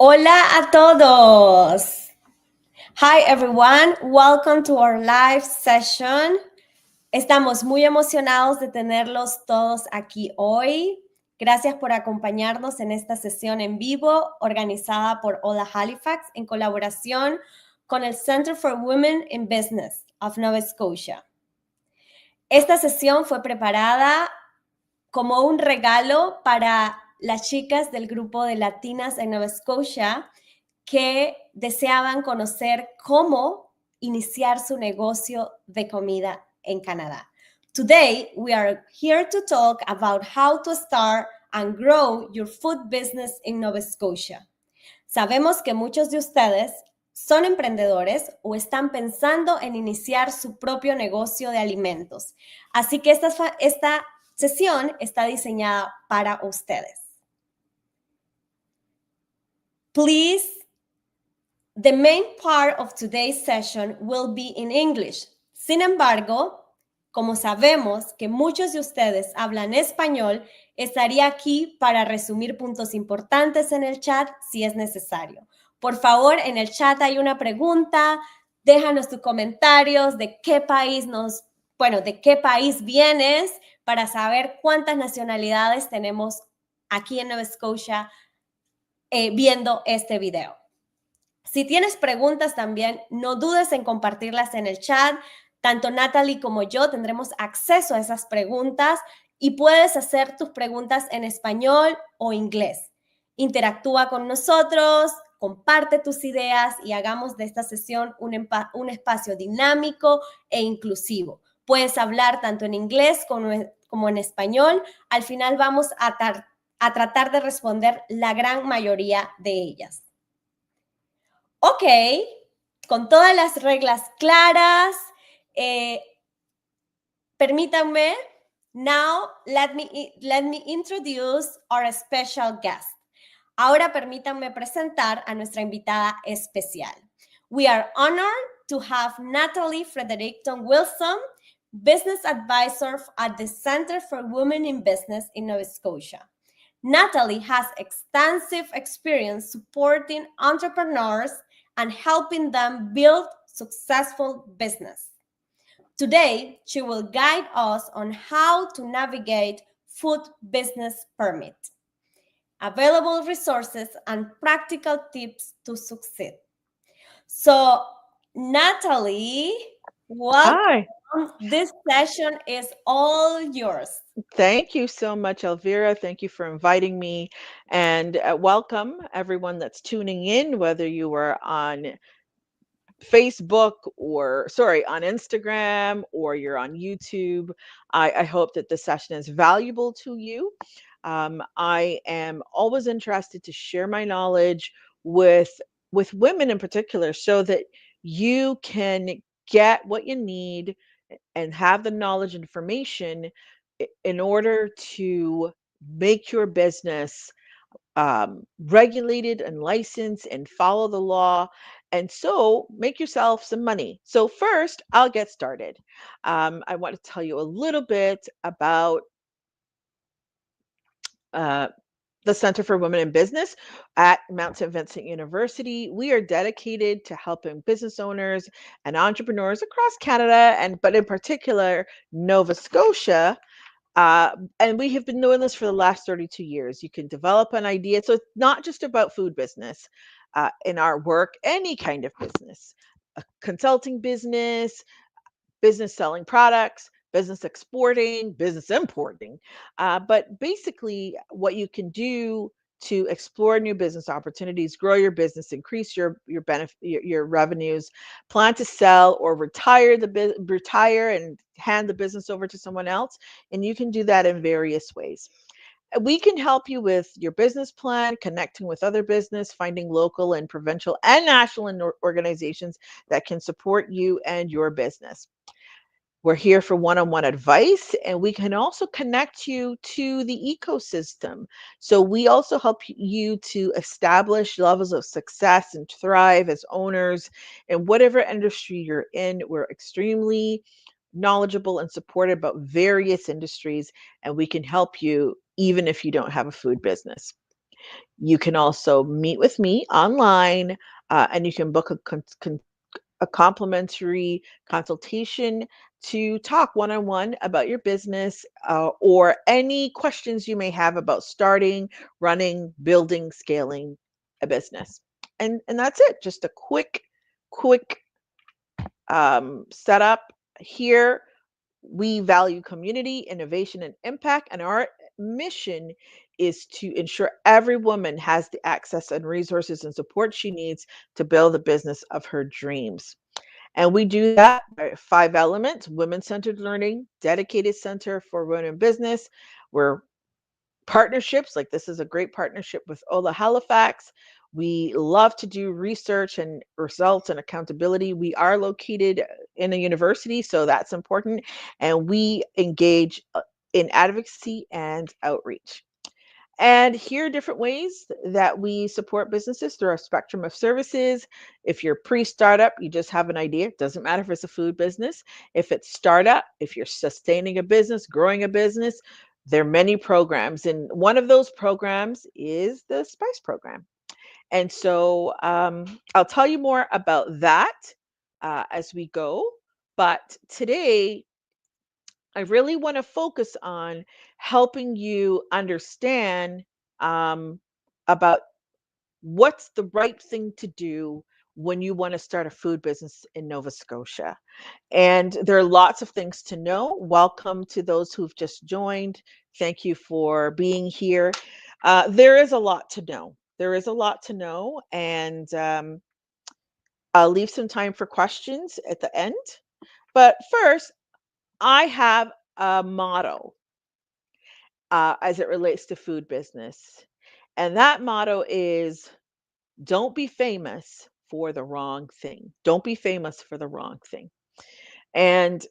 Hola a todos. Hi everyone, welcome to our live session. Estamos muy emocionados de tenerlos todos aquí hoy. Gracias por acompañarnos en esta sesión en vivo organizada por Hola Halifax en colaboración con el Center for Women in Business of Nova Scotia. Esta sesión fue preparada como un regalo para las chicas del grupo de Latinas en Nova Scotia que deseaban conocer cómo iniciar su negocio de comida en Canadá. Today, we are here to talk about how to start and grow your food business in Nova Scotia. Sabemos que muchos de ustedes son emprendedores o están pensando en iniciar su propio negocio de alimentos. Así que esta sesión está diseñada para ustedes. Please, the main part of today's session will be in English. Sin embargo, como sabemos que muchos de ustedes hablan español, estaría aquí para resumir puntos importantes en el chat si es necesario. Por favor, en el chat hay una pregunta, déjanos tus comentarios de qué país de qué país vienes para saber cuántas nacionalidades tenemos aquí en Nova Scotia viendo este video. Si tienes preguntas también, no dudes en compartirlas en el chat. Tanto Natalie como yo tendremos acceso a esas preguntas y puedes hacer tus preguntas en español o inglés. Interactúa con nosotros, comparte tus ideas y hagamos de esta sesión un espacio dinámico e inclusivo. Puedes hablar tanto en inglés como en español. Al final vamos a tratar de responder la gran mayoría de ellas. Ok, con todas las reglas claras, permítanme, now let me introduce our special guest. Ahora permítanme presentar a nuestra invitada especial. We are honored to have Natalie Frederick-Wilson, Business Advisor at the Center for Women in Business in Nova Scotia. Natalie has extensive experience supporting entrepreneurs and helping them build successful business. Today, she will guide us on how to navigate food business permit, available resources, and practical tips to succeed. So, Natalie, welcome. Hi. This session is all yours. Thank you so much, Elvira. Thank you for inviting me. And welcome everyone that's tuning in, whether you are on Facebook on Instagram, or you're on YouTube. I hope that this session is valuable to you. I am always interested to share my knowledge with women in particular, so that you can get what you need and have the knowledge and information in order to make your business regulated and licensed and follow the law, and so make yourself some money. So first, I'll get started. I want to tell you a little bit about uh, the Center for Women in Business at Mount St. Vincent University. We are dedicated to helping business owners and entrepreneurs across Canada, but in particular Nova Scotia. And we have been doing this for the last 32 years. You can develop an idea. So it's not just about food business in our work, any kind of business, a consulting business, business selling products, business exporting, business importing. But basically, what you can do to explore new business opportunities, grow your business, increase your benefit, your revenues, plan to sell or retire and hand the business over to someone else, and you can do that in various ways. We can help you with your business plan, connecting with other business, finding local and provincial and national organizations that can support you and your business. We're here for one-on-one advice, and we can also connect you to the ecosystem. So we also help you to establish levels of success and thrive as owners in whatever industry you're in. We're extremely knowledgeable and supported about various industries, and we can help you even if you don't have a food business. You can also meet with me online, and you can book a complimentary consultation to talk one on one about your business, or any questions you may have about starting, running, building, scaling a business. And that's it. Just a quick setup here. We value community, innovation, and impact, and our mission is to ensure every woman has the access and resources and support she needs to build the business of her dreams. And we do that by 5 elements: women centered learning, dedicated center for women in business. We're partnerships, like this is a great partnership with Ola Halifax. We love to do research and results and accountability. We are located in a university, so that's important. And we engage in advocacy and outreach. And here are different ways that we support businesses through our spectrum of services. If you're pre-startup, you just have an idea. It doesn't matter if it's a food business. If it's startup, if you're sustaining a business, growing a business, there are many programs. And one of those programs is the Spice program. And so I'll tell you more about that as we go. But today, I really want to focus on helping you understand um, about what's the right thing to do when you want to start a food business in Nova Scotia. And there are lots of things to know. Welcome to those who've just joined. Thank you for being here. There is a lot to know. There is a lot to know. And I'll leave some time for questions at the end. But first, I have a motto as it relates to food business. And that motto is, don't be famous for the wrong thing. Don't be famous for the wrong thing. And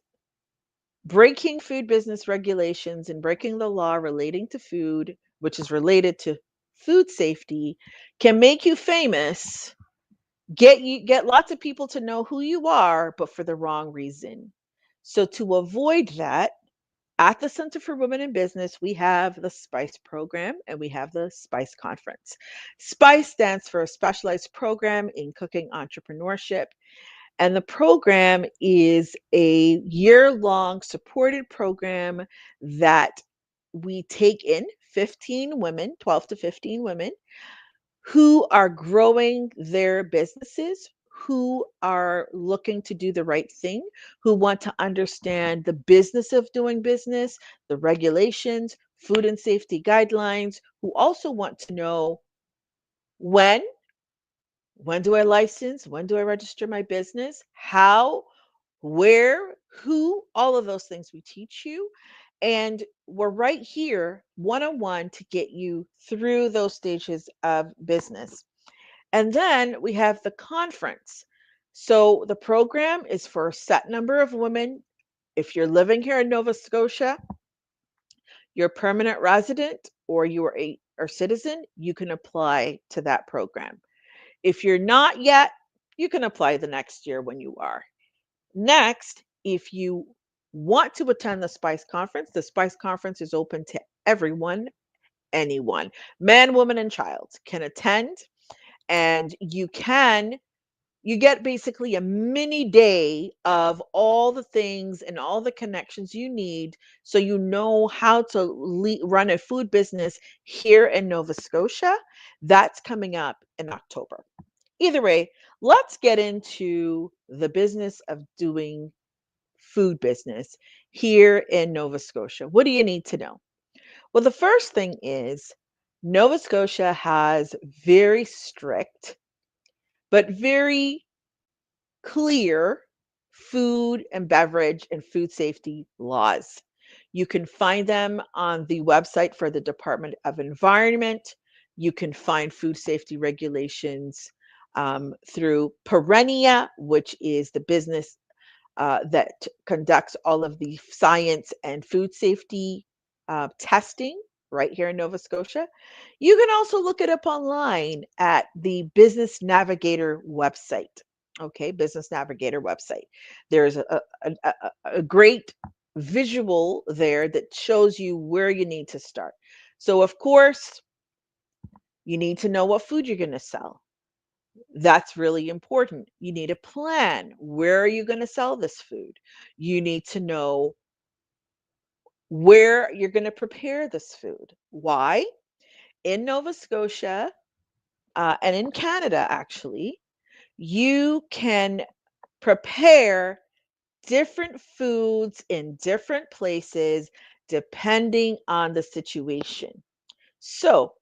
breaking food business regulations and breaking the law relating to food, which is related to food safety, can make you famous, get lots of people to know who you are, but for the wrong reason. So to avoid that, at the Center for Women in Business, we have the SPICE program and we have the SPICE conference. SPICE stands for a specialized program in cooking entrepreneurship. And the program is a year-long supported program that we take in 15 women, 12 to 15 women who are growing their businesses, who are looking to do the right thing, who want to understand the business of doing business, the regulations, food and safety guidelines, who also want to know when when do I license, when do I register my business, how, where, who, all of those things we teach you. And we're right here one on one to get you through those stages of business. And then we have the conference. So the program is for a set number of women. If you're living here in Nova Scotia, you're a permanent resident, or you are a citizen, you can apply to that program. If you're not yet, you can apply the next year when you are. Next, if you want to attend the Spice Conference is open to everyone, anyone, man, woman, and child can attend. And you get basically a mini day of all the things and all the connections you need so you know how to run a food business here in Nova Scotia. That's coming up in October. Either way, let's get into the business of doing food business here in Nova Scotia. What do you need to know? Well, the first thing is Nova Scotia has very strict but very clear food and beverage and food safety laws. You can find them on the website for the Department of Environment. You can find food safety regulations through Perennia, which is the business that conducts all of the science and food safety testing right here in Nova Scotia. You can also look it up online at the Business Navigator website. Okay, Business Navigator website. There's a great visual there that shows you where you need to start. So, of course, You need to know what food you're going to sell. That's really important. You need a plan. Where are you going to sell this food? You need to know where you're going to prepare this food. Why? In Nova Scotia and in Canada, actually, you can prepare different foods in different places depending on the situation. So,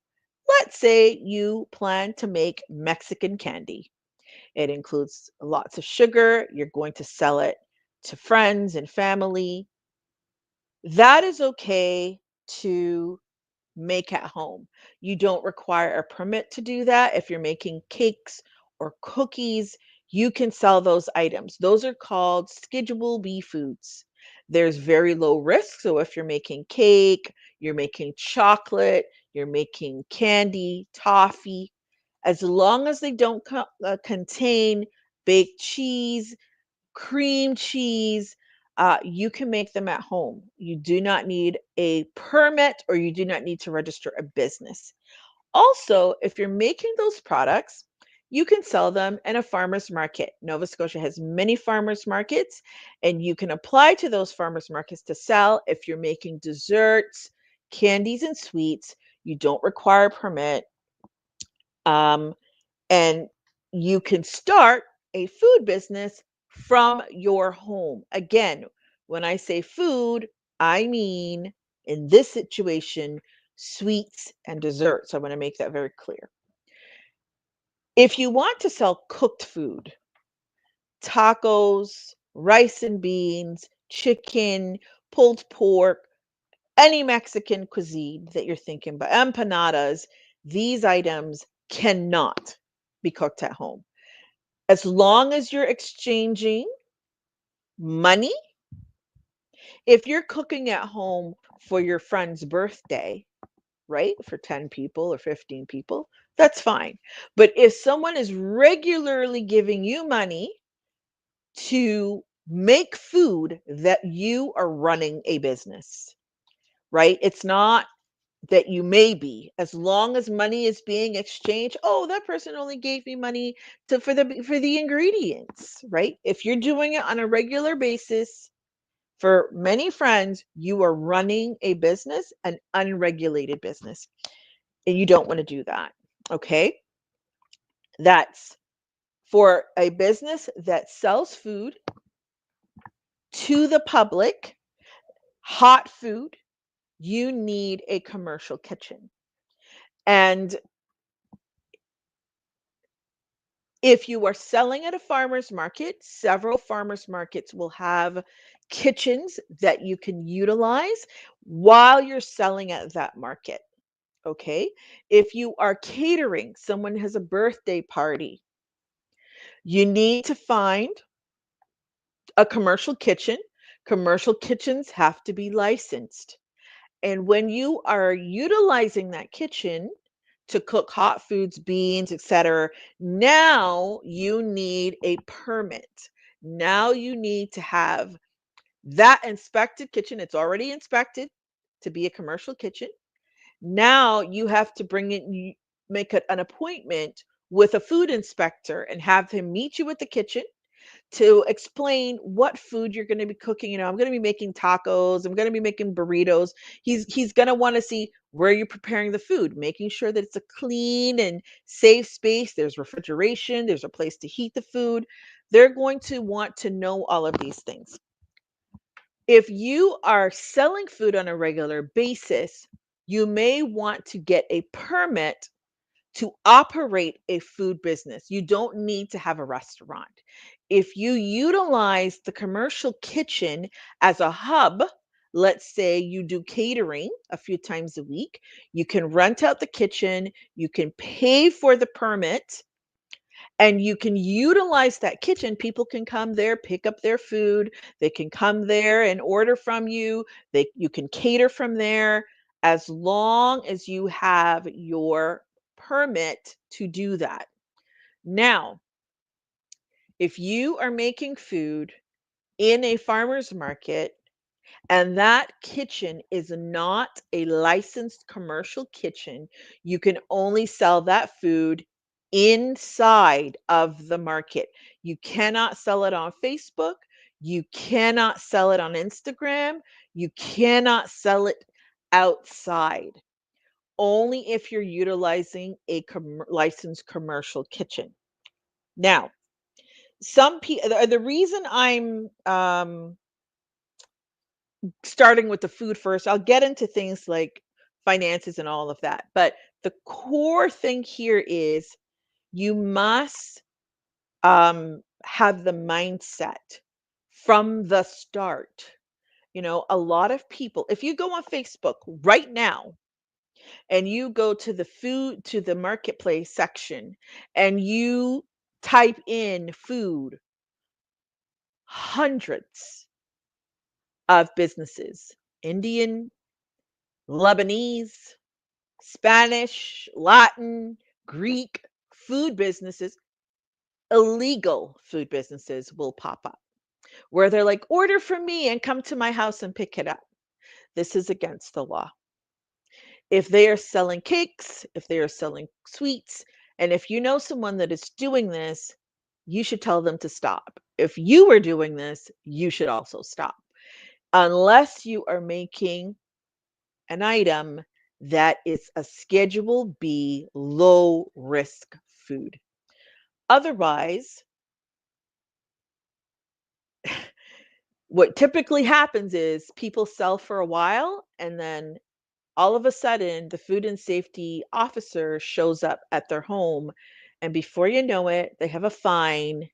let's say you plan to make Mexican candy. It includes lots of sugar. You're going to sell it to friends and family. That is okay to make at home. You don't require a permit to do that. If you're making cakes or cookies, you can sell those items. Those are called Schedule B foods. There's very low risk. So if you're making cake, you're making chocolate, you're making candy, toffee, as long as they don't contain baked cheese, cream cheese, you can make them at home. You do not need a permit or you do not need to register a business. Also, if you're making those products, you can sell them in a farmer's market. Nova Scotia has many farmers markets, and you can apply to those farmers markets to sell. If you're making desserts, candies, and sweets, you don't require a permit. Um, and you can start a food business from your home. Again, when I say food, I mean in this situation, sweets and desserts. I want to make that very clear. If you want to sell cooked food, tacos, rice and beans, chicken, pulled pork, any Mexican cuisine that you're thinking about, empanadas, these items cannot be cooked at home. As long as you're exchanging money, if you're cooking at home for your friend's birthday, right? For 10 people or 15 people, that's fine. But if someone is regularly giving you money to make food, that you are running a business, right? It's not that you may be, as long as money is being exchanged. Oh, that person only gave me money to for the ingredients, right? If you're doing it on a regular basis for many friends, you are running a business, an unregulated business, and you don't want to do that. Okay? That's for a business that sells food to the public, hot food, you need a commercial kitchen. And if you are selling at a farmer's market, several farmers markets will have kitchens that you can utilize while you're selling at that market. Okay. If you are catering, someone has a birthday party, you need to find a commercial kitchen. Commercial kitchens have to be licensed. And when you are utilizing that kitchen to cook hot foods, beans, etc., now you need a permit. Now you need to have that inspected kitchen. It's already inspected to be a commercial kitchen. Now you have to make an appointment with a food inspector and have him meet you at the kitchen to explain what food you're going to be cooking. I'm going to be making tacos, I'm going to be making burritos. He's going to want to see where you're preparing the food, making sure that it's a clean and safe space. There's refrigeration, there's a place to heat the food. They're going to want to know all of these things. If you are selling food on a regular basis, you may want to get a permit to operate a food business. You don't need to have a restaurant. If you utilize the commercial kitchen as a hub, let's say you do catering a few times a week, you can rent out the kitchen, you can pay for the permit, and you can utilize that kitchen. People can come there, pick up their food, they can come there and order from you. You can cater from there as long as you have your permit to do that. Now, if you are making food in a farmer's market, And that kitchen is not a licensed commercial kitchen. You can only sell that food inside of the market. You cannot sell it on Facebook. You cannot sell it on Instagram. You cannot sell it outside. Only if you're utilizing a licensed commercial kitchen. Now, some people, the reason I'm starting with the food first, I'll get into things like finances and all of that. But the core thing here is you must have the mindset from the start. You know, a lot of people, if you go on Facebook right now and you go to the food, to the marketplace section, and you type in food, hundreds of businesses, Indian, Lebanese, Spanish, Latin, Greek food businesses, illegal food businesses will pop up where they're like, order from me and come to my house and pick it up. This is against the law. If they are selling cakes, if they are selling sweets, and if you know someone that is doing this, you should tell them to stop. If you are doing this, you should also stop. Unless you are making an item that is a Schedule B low risk food. Otherwise, what typically happens is people sell for a while and then all of a sudden the food and safety officer shows up at their home, and before you know it, they have a fine,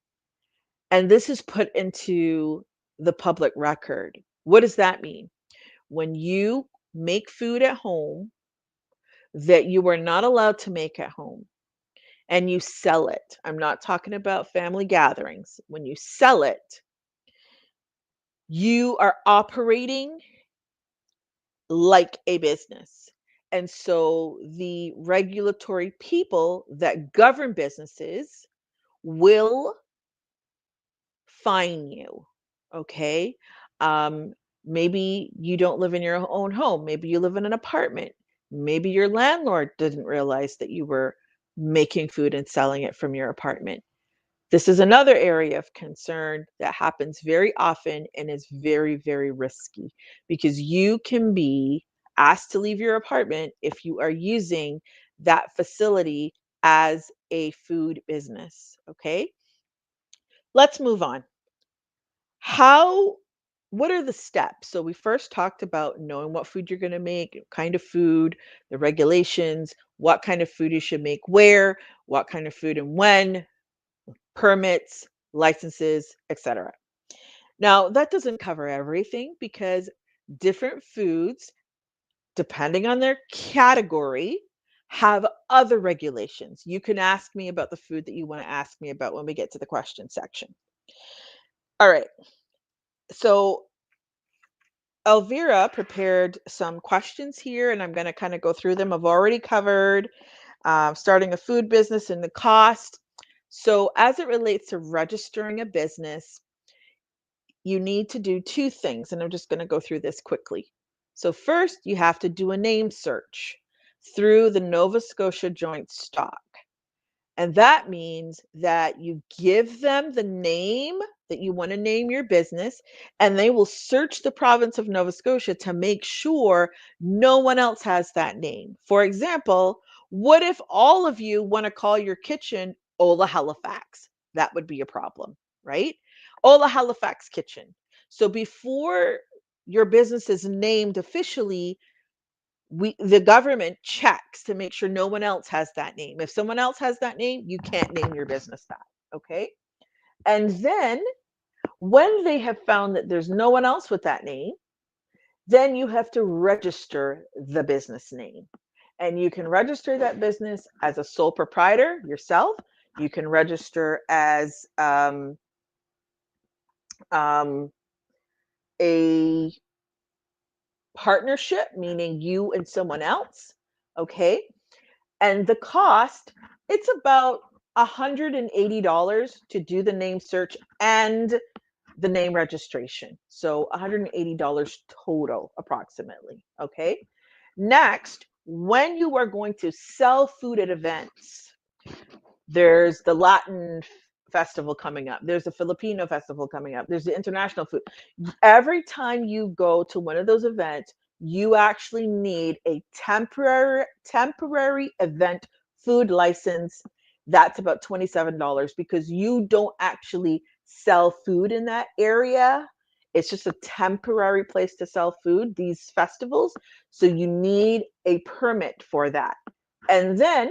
and this is put into the public record. What does that mean? When you make food at home that you are not allowed to make at home and you sell it, I'm not talking about family gatherings. When you sell it, you are operating like a business. And so the regulatory people that govern businesses will fine you. Okay. Um, Maybe you don't live in your own home. Maybe you live in an apartment. Maybe your landlord didn't realize that you were making food and selling it from your apartment. This is another area of concern that happens very often and is very, very risky because you can be asked to leave your apartment if you are using that facility as a food business. Okay, let's move on. How, what are the steps? So, we first talked about knowing what food you're going to make, kind of food, the regulations, what kind of food you should make where, what kind of food and when, permits, licenses, etc. Now, that doesn't cover everything because different foods, depending on their category, have other regulations. You can ask me about the food that you want to ask me about when we get to the question section. All right. So, Elvira prepared some questions here, and I'm going to kind of go through them. I've already covered starting a food business and the cost. So, as it relates to registering a business, you need to do two things, and I'm just going to go through this quickly. So, first, you have to do a name search through the Nova Scotia Joint Stock. And that means that you give them the name that you want to name your business, and they will search the province of Nova Scotia to make sure no one else has that name. For example, what if all of you want to call your kitchen Ola Halifax? That would be a problem, right? Ola Halifax Kitchen. So before your business is named officially, the government checks to make sure no one else has that name. If someone else has that name, you can't name your business that. Okay. And then when they have found that there's no one else with that name, then you have to register the business name. And you can register that business as a sole proprietor yourself. You can register as um, a partnership, meaning you and someone else. Okay. And the cost, it's about $180 to do the name search and the name registration. So $180 total approximately. Okay. Next, when you are going to sell food at events, there's the Latin festival coming up. There's a Filipino festival coming up. There's the international food. Every time you go to one of those events, you actually need a temporary event food license. That's about $27 because you don't actually sell food in that area. It's just a temporary place to sell food, these festivals. So you need a permit for that. And then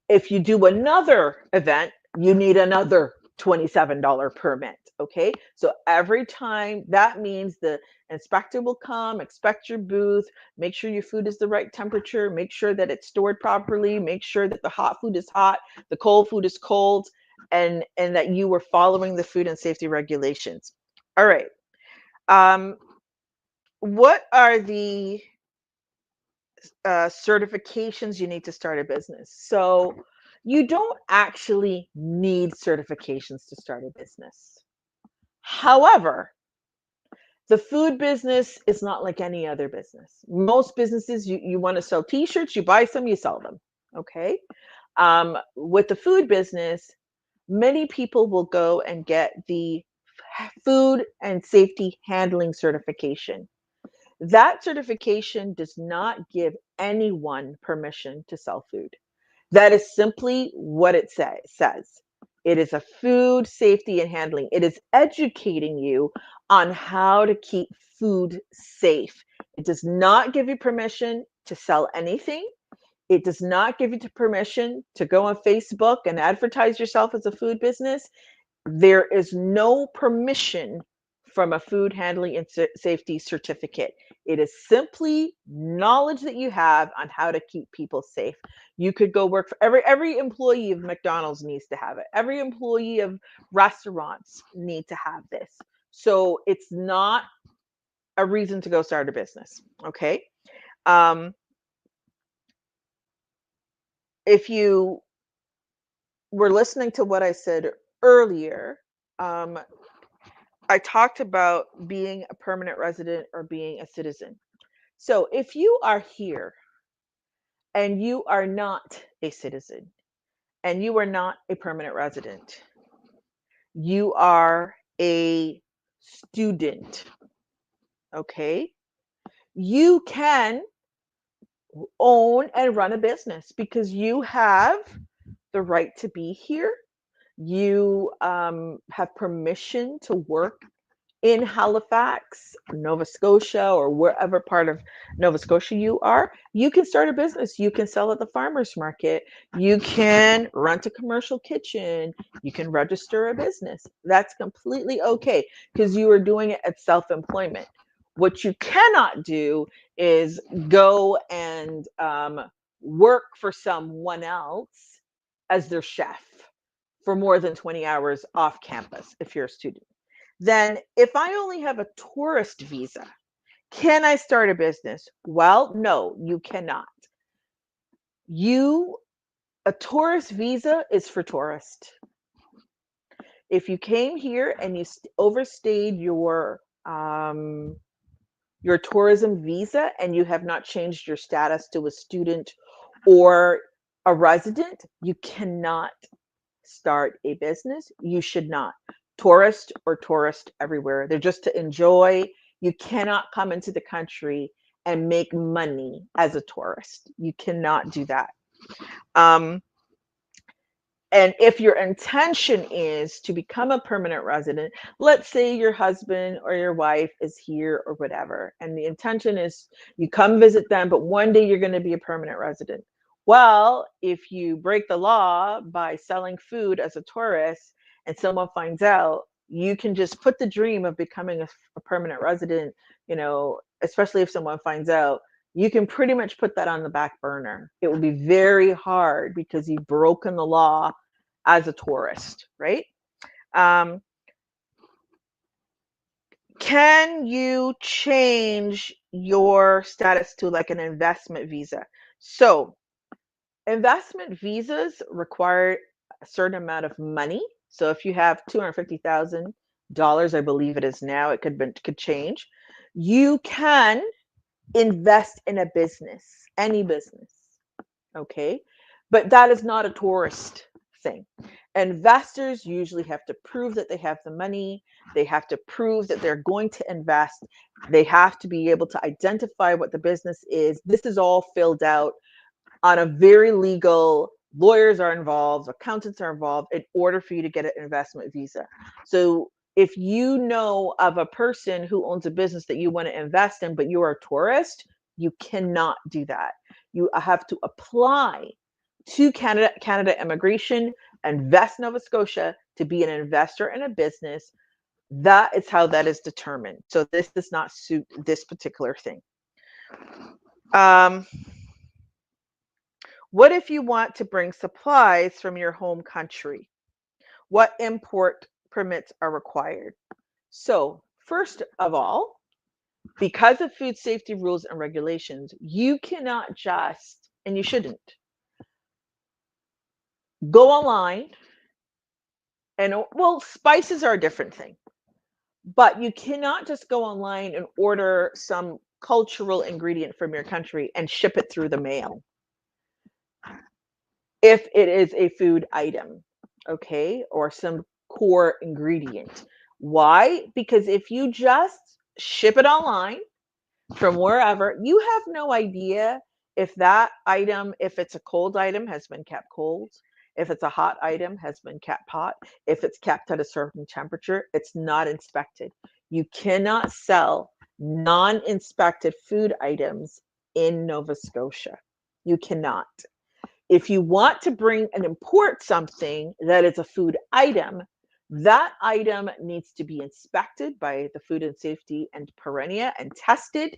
if you do another event, you need another $27 permit. Okay. So every time, that means the inspector will come, inspect your booth, make sure your food is the right temperature, make sure that it's stored properly, make sure that the hot food is hot, the cold food is cold, and that you were following the food and safety regulations. All right. What are the certifications you need to start a business? So you don't actually need certifications to start a business. However, the food business is not like any other business. Most businesses, you want to sell t-shirts, you buy some, you sell them. Okay. With the food business, many people will go and get the food and safety handling certification. That certification does not give anyone permission to sell food. That is simply what it says. It is a food safety and handling. It is educating you on how to keep food safe. It does not give you permission to sell anything. It does not give you permission to go on Facebook and advertise yourself as a food business. There is no permission from a food handling and safety certificate. It is simply knowledge that you have on how to keep people safe. You could go work for every employee of McDonald's needs to have it. Every employee of restaurants need to have this. So it's not a reason to go start a business. Okay. If you were listening to what I said earlier, I talked about being a permanent resident or being a citizen. So if you are here and you are not a citizen and you are not a permanent resident, you are a student, okay? You can own and run a business because you have the right to be here. You have permission to work in Halifax, Nova Scotia, or wherever part of Nova Scotia you are. You can start a business. You can sell at the farmers market. You can rent a commercial kitchen. You can register a business. That's completely okay because you are doing it at self-employment. What you cannot do is go and work for someone else as their chef for more than 20 hours off campus if you're a student. Then if I only have a tourist visa, can I start a business? Well, no, you cannot. A tourist visa is for tourists. If you came here and you overstayed your tourism visa and you have not changed your status to a student or a resident, you cannot start a business. You should not. Tourist everywhere. They're just to enjoy. You cannot come into the country and make money as a tourist. You cannot do that. And if your intention is to become a permanent resident, let's say your husband or your wife is here or whatever, and the intention is you come visit them, but one day you're going to be a permanent resident. Well, if you break the law by selling food as a tourist and someone finds out, you can just put the dream of becoming a permanent resident, especially if someone finds out, you can pretty much put that on the back burner. It will be very hard because you've broken the law as a tourist, right? Can you change your status to like an investment visa? So investment visas require a certain amount of money So if you have $250,000, I believe it is now, it could change. You can invest in a business, any business. Okay. But that is not a tourist thing. Investors usually have to prove that they have the money. They have to prove that they're going to invest. They have to be able to identify what the business is. This is all filled out on a very legal, lawyers are involved, accountants are involved in order for you to get an investment visa. So if you know of a person who owns a business that you want to invest in, but you are a tourist, you cannot do that. You have to apply to Canada Immigration, invest Nova Scotia to be an investor in a business. That is how that is determined. So this does not suit this particular thing. What if you want to bring supplies from your home country? What import permits are required? So, first of all, because of food safety rules and regulations, you cannot just, and you shouldn't, go online and, well, spices are a different thing, but you cannot just go online and order some cultural ingredient from your country and ship it through the mail if it is a food item, okay, or some core ingredient. Why? Because if you just ship it online from wherever, you have no idea if that item, if it's a cold item, has been kept cold, if it's a hot item, has been kept hot, if it's kept at a certain temperature, it's not inspected. You cannot sell non-inspected food items in Nova Scotia. You cannot. If you want to bring and import something that is a food item, that item needs to be inspected by the Food and Safety and Perennia and tested.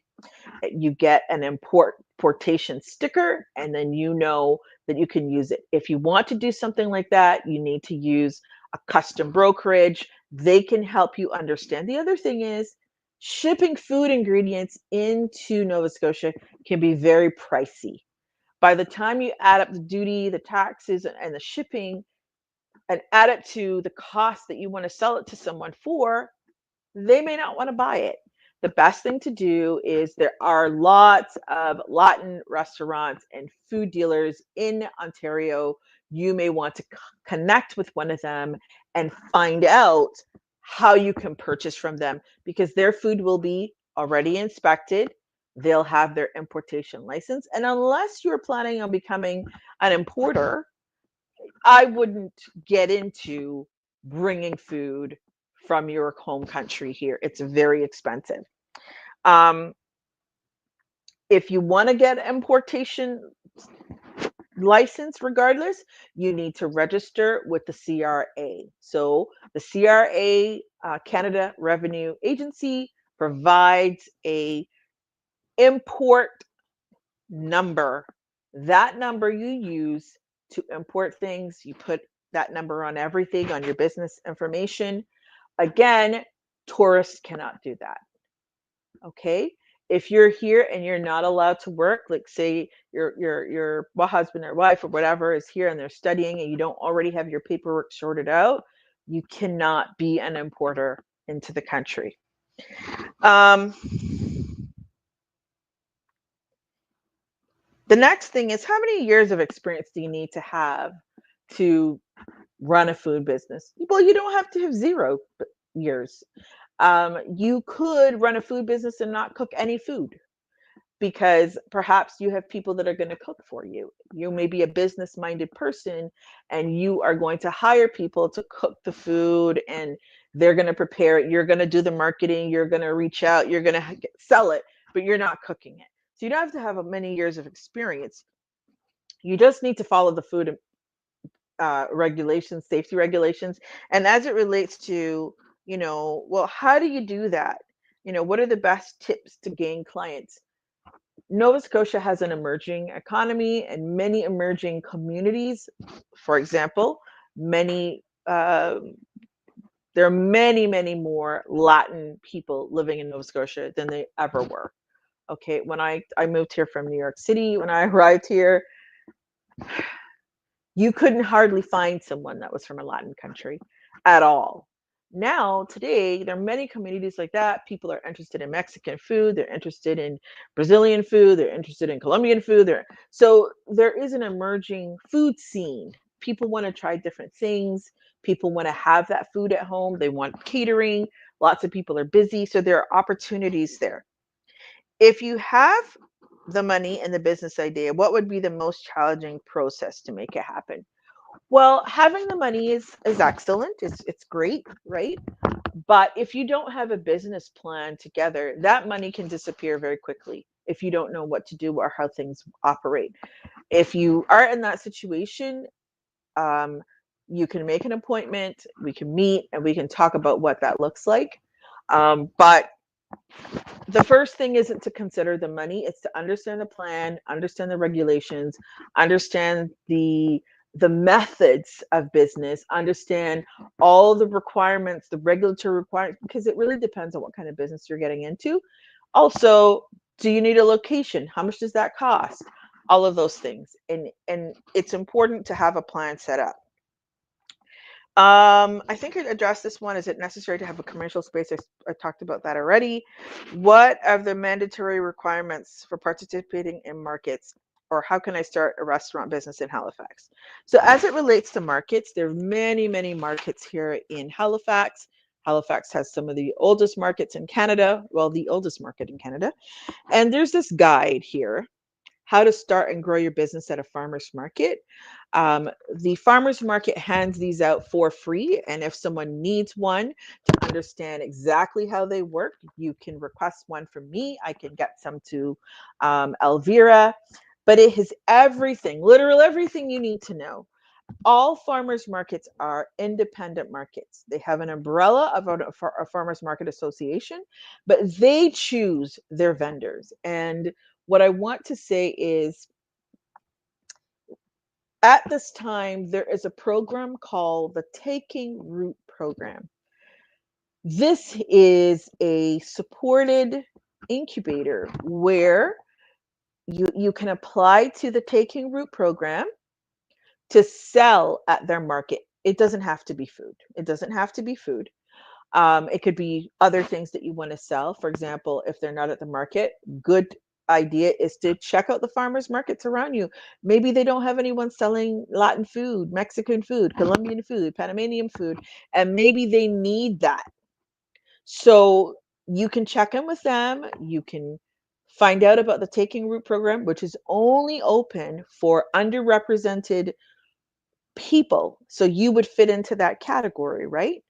You get an importation sticker, and then you know that you can use it. If you want to do something like that, you need to use a custom brokerage. They can help you understand. The other thing is, shipping food ingredients into Nova Scotia can be very pricey. By the time you add up the duty, the taxes, and the shipping, and add it to the cost that you want to sell it to someone for, they may not want to buy it. The best thing to do is, there are lots of Latin restaurants and food dealers in Ontario. You may want to connect with one of them and find out how you can purchase from them, because their food will be already inspected. They'll have their importation license. And unless you're planning on becoming an importer, I wouldn't get into bringing food from your home country here. It's very expensive. If you want to get importation license, regardless, you need to register with the CRA. So the CRA, Canada Revenue Agency, provides a import number. That number you use to import things. You put that number on everything, on your business information. Again, tourists cannot do that. Okay? If you're here and you're not allowed to work, like say your husband or wife or whatever is here and they're studying and you don't already have your paperwork sorted out, you cannot be an importer into the country. The next thing is, how many years of experience do you need to have to run a food business? Well, you don't have to have 0 years. You could run a food business and not cook any food, because perhaps you have people that are going to cook for you. You may be a business-minded person and you are going to hire people to cook the food, and they're going to prepare it. You're going to do the marketing. You're going to reach out. You're going to sell it, but you're not cooking it. So you don't have to have many years of experience. You just need to follow the food regulations, safety regulations. And as it relates to, well, how do you do that? What are the best tips to gain clients? Nova Scotia has an emerging economy and many emerging communities. For example, there are many, many more Latin people living in Nova Scotia than they ever were. Okay, when I moved here from New York City, when I arrived here, You couldn't hardly find someone that was from a Latin country at all. Now, today, there are many communities like that. People are interested in Mexican food, they're interested in Brazilian food, they're interested in Colombian food. So there is an emerging food scene. People want to try different things. People want to have that food at home. They want catering. Lots of people are busy. So there are opportunities there. If you have the money and the business idea, what would be the most challenging process to make it happen? Well, having the money is excellent. It's great, right? But if you don't have a business plan together, that money can disappear very quickly if you don't know what to do or how things operate. If you are in that situation, um, you can make an appointment, we can meet, and we can talk about what that looks like. But the first thing isn't to consider the money, it's to understand the plan, understand the regulations, understand the methods of business, understand all the requirements, the regulatory requirements, because it really depends on what kind of business you're getting into. Also, do you need a location? How much does that cost? All of those things. And it's important to have a plan set up. I think I addressed this one. Is it necessary to have a commercial space? I talked about that already. What are the mandatory requirements for participating in markets? Or how can I start a restaurant business in Halifax? So as it relates to markets, there are many, many markets here in Halifax. Halifax has some of the oldest markets in Canada, well, the oldest market in Canada. And there's this guide here, how to start and grow your business at a farmer's market. The farmer's market hands these out for free. And if someone needs one to understand exactly how they work, you can request one from me. I can get some to Elvira. But it has everything, literal everything you need to know. All farmers markets are independent markets. They have an umbrella of a farmers market association, but they choose their vendors. And what I want to say is, at this time, there is a program called the Taking Root program. This is a supported incubator where you can apply to the Taking Root program to sell at their market. It doesn't have to be food. It doesn't have to be food. It could be other things that you want to sell. For example, if they're not at the market, good idea is to check out the farmers markets around you. Maybe they don't have anyone selling Latin food, Mexican food, Colombian food, Panamanian food, and maybe they need that. So you can check in with them. You can find out about the Taking Root program, which is only open for underrepresented people. So you would fit into that category, right?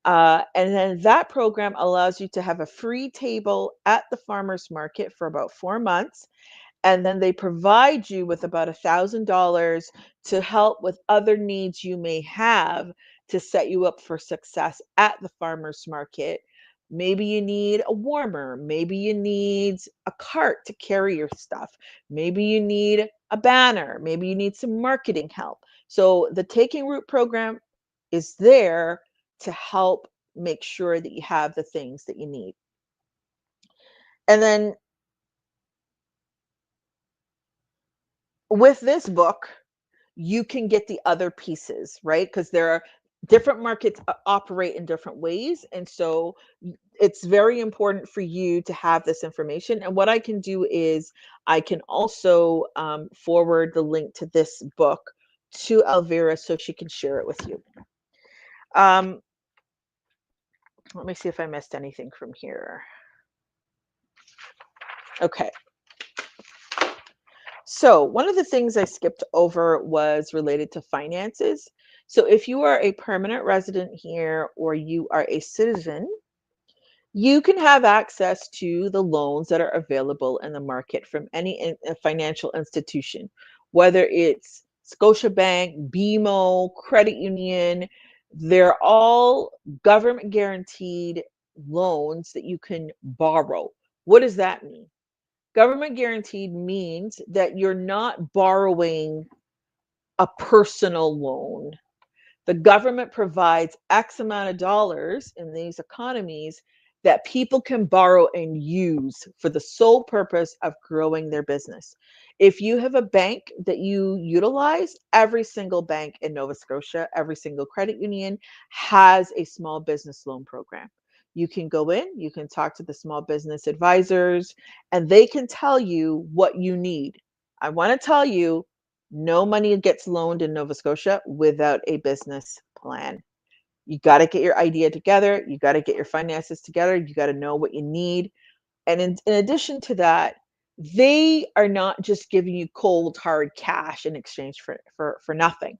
And then that program allows you to have a free table at the farmer's market for about 4 months. And then they provide you with about $1,000 to help with other needs you may have to set you up for success at the farmer's market. Maybe you need a warmer. Maybe you need a cart to carry your stuff. Maybe you need a banner. Maybe you need some marketing help. So the Taking Root program is there to help make sure that you have the things that you need. And then with this book, you can get the other pieces, right? Because there are different markets operate in different ways. And so it's very important for you to have this information. And what I can do is I can also forward the link to this book to Elvira so she can share it with you. Let me see if I missed anything from here. Okay. So one of the things I skipped over was related to finances. So if you are a permanent resident here or you are a citizen, you can have access to the loans that are available in the market from any financial institution, whether it's Scotiabank, BMO, credit union. They're all government guaranteed loans that you can borrow. What does that mean? Government guaranteed means that you're not borrowing a personal loan. The government provides X amount of dollars in these economies, that people can borrow and use for the sole purpose of growing their business. If you have a bank that you utilize, every single bank in Nova Scotia, every single credit union has a small business loan program. You can go in, you can talk to the small business advisors, and they can tell you what you need. I want to tell you, no money gets loaned in Nova Scotia without a business plan. You got to get your idea together. You got to get your finances together. You got to know what you need. And in addition to that, they are not just giving you cold, hard cash in exchange for nothing,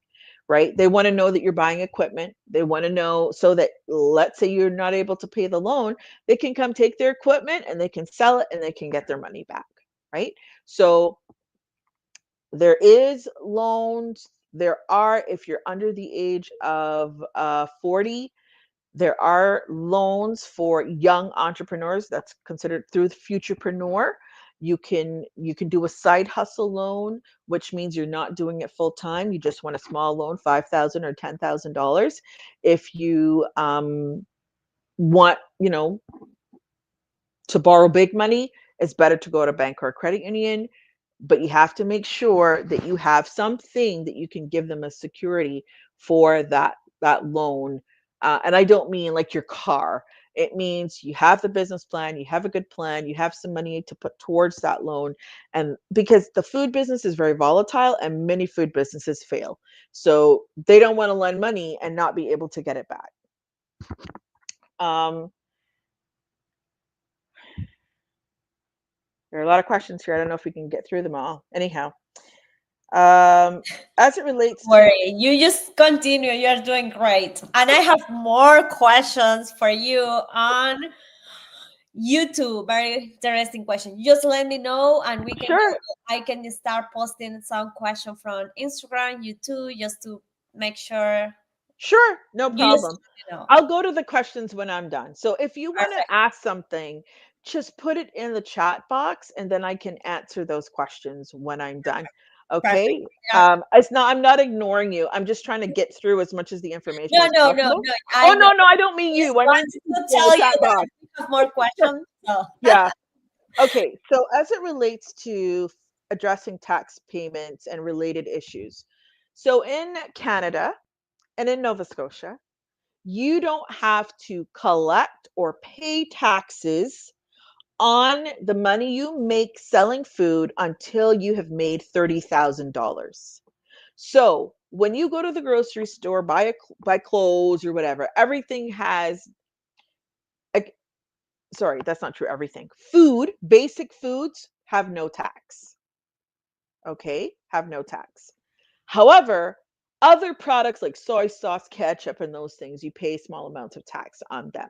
right? They want to know that you're buying equipment. They want to know so that, let's say you're not able to pay the loan, they can come take their equipment and they can sell it and they can get their money back, right? So there is loans. There are, if you're under the age of 40, there are loans for young entrepreneurs that's considered through the Futurepreneur. You can do a side hustle loan, which means you're not doing it full time. You just want a small loan, $5,000 or $10,000. If you want, to borrow big money, it's better to go to a bank or a credit union, but you have to make sure that you have something that you can give them as security for that loan. And I don't mean like your car. It means you have the business plan, you have a good plan, you have some money to put towards that loan. And because the food business is very volatile and many food businesses fail. So they don't want to lend money and not be able to get it back. Um, there are a lot of questions here. I don't know if we can get through them all. Anyhow, as it relates to Worry, you just continue. You're doing great. And I have more questions for you on YouTube. Very interesting question. Just let me know and we can sure, I can start posting some question from Instagram, YouTube, just to make sure sure, no you just problem. let me know. I'll go to the questions when I'm done. So if you want to Perfect. ask something, just put it in the chat box and then I can answer those questions when I'm done. Perfect. Okay. Yeah. I'm not ignoring you. I'm just trying to get through as much of the information No, as no, no, possible. no. Oh I know. no, no, I don't mean Just you. I mean want the to people in the tell you chat that box. we have more questions. So Yeah. Okay. So as it relates to addressing tax payments and related issues. So in Canada and in Nova Scotia, you don't have to collect or pay taxes on the money you make selling food until you have made $30,000. So when you go to the grocery store, buy clothes or whatever, everything has, like, sorry, that's not true. Everything. Food, basic foods have no tax. Okay, have no tax. However, other products like soy sauce, ketchup, and those things, you pay small amounts of tax on them.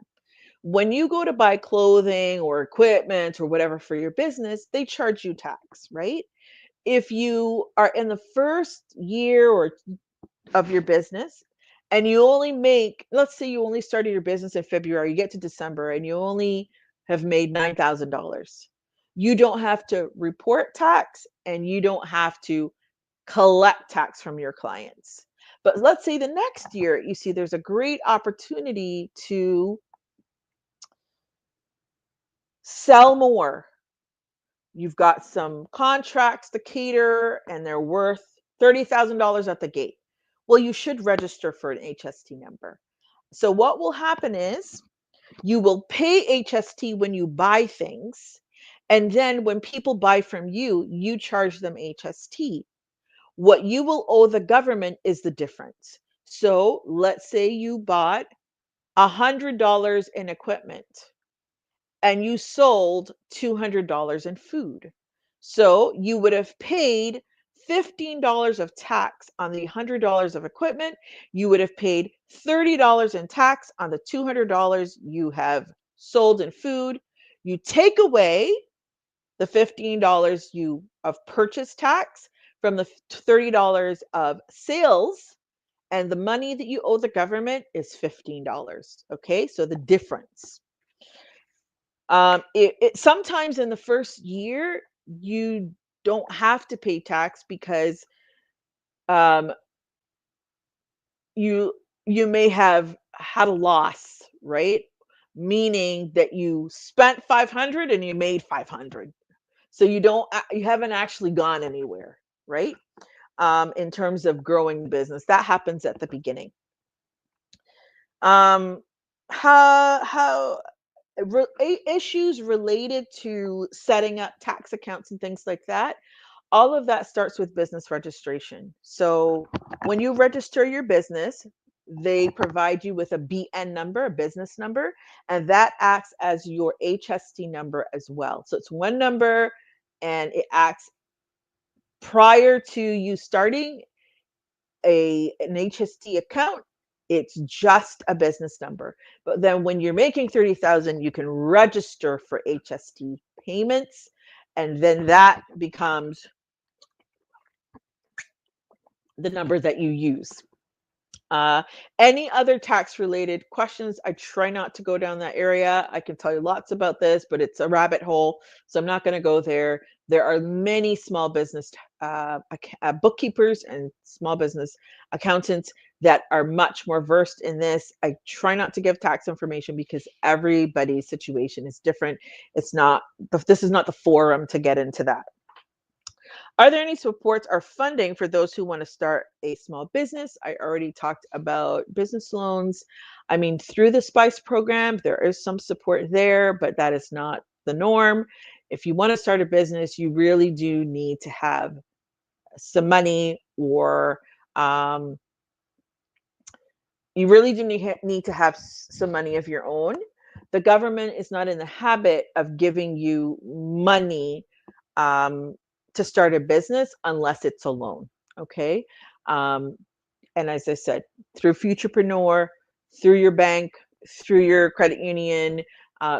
When you go to buy clothing or equipment or whatever for your business, they charge you tax, right? If you are in the first year or of your business and you only make, let's say you only started your business in February, you get to December and you only have made $9,000. You don't have to report tax and you don't have to collect tax from your clients. But let's say the next year you see there's a great opportunity to sell more. You've got some contracts to cater and they're worth $30,000 at the gate. Well, you should register for an HST number. So, what will happen is you will pay HST when you buy things. And then when people buy from you, you charge them HST. What you will owe the government is the difference. So, let's say you bought $100 in equipment and you sold $200 in food. So you would have paid $15 of tax on the $100 of equipment. You would have paid $30 in tax on the $200 you have sold in food. You take away the $15 you of purchase tax from the $30 of sales, and the money that you owe the government is $15. Okay, so the difference. It sometimes in the first year you don't have to pay tax because um, you you may have had a loss, right? meaning that you spent 500 and you made 500. So you haven't actually gone anywhere, right? In terms of growing the business, that happens at the beginning. Um, how issues related to setting up tax accounts and things like that, all of that starts with business registration. So when you register your business, they provide you with a BN number, a business number, and that acts as your HST number as well. So it's one number and it acts prior to you starting an HST account. It's just a business number. But then when you're making 30,000, you can register for HST payments, and then that becomes the number that you use. Any other tax related questions? I try not to go down that area. I can tell you lots about this, but it's a rabbit hole, so I'm not going to go there. There are many small business bookkeepers and small business accountants that are much more versed in this. I try not to give tax information because everybody's situation is different. This is not the forum to get into that. Are there any supports or funding for those who want to start a small business? I already talked about business loans. I mean, through the SPICE program, there is some support there, but that is not the norm. If you want to start a business, you really do need to have some money, or you really do need to have some money of your own. The government is not in the habit of giving you money to start a business unless it's a loan. Okay. Um, and as I said, through Futurepreneur, through your bank, through your credit union,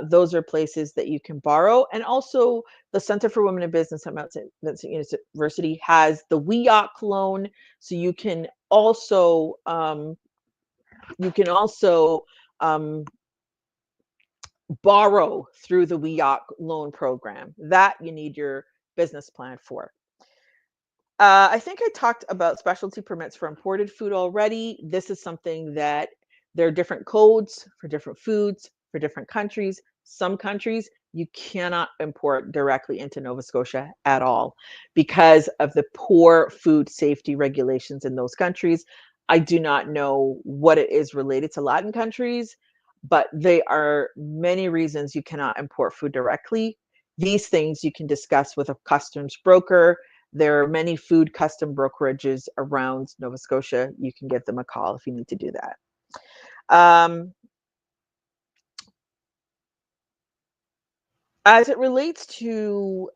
those are places that you can borrow. And also, the Center for Women in Business at Mount St. Vincent University has the WEOC loan, so you can also borrow through the WEOC loan program. That you need your business plan for. I think I talked about specialty permits for imported food already. This is something that there are different codes for different foods for different countries. Some countries you cannot import directly into Nova Scotia at all because of the poor food safety regulations in those countries. I do not know what it is related to Latin countries, but there are many reasons you cannot import food directly. These things you can discuss with a customs broker. There are many food custom brokerages around Nova Scotia. You can give them a call if you need to do that. As it relates to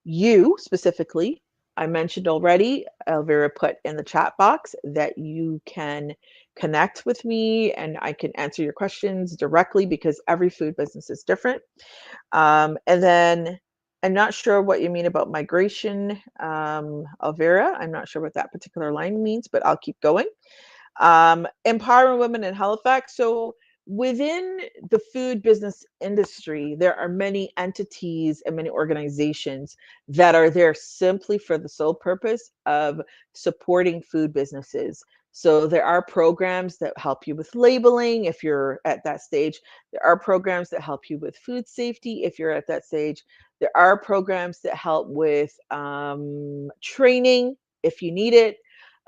you specifically, I mentioned already, Elvira put in the chat box that you can connect with me and I can answer your questions directly because every food business is different. And then I'm not sure what you mean about migration, Elvira. I'm not sure what that particular line means, but I'll keep going. Empowering women in Halifax. So within the food business industry, there are many entities and many organizations that are there simply for the sole purpose of supporting food businesses. So there are programs that help you with labeling if you're at that stage. There are programs that help you with food safety if you're at that stage. There are programs that help with training if you need it.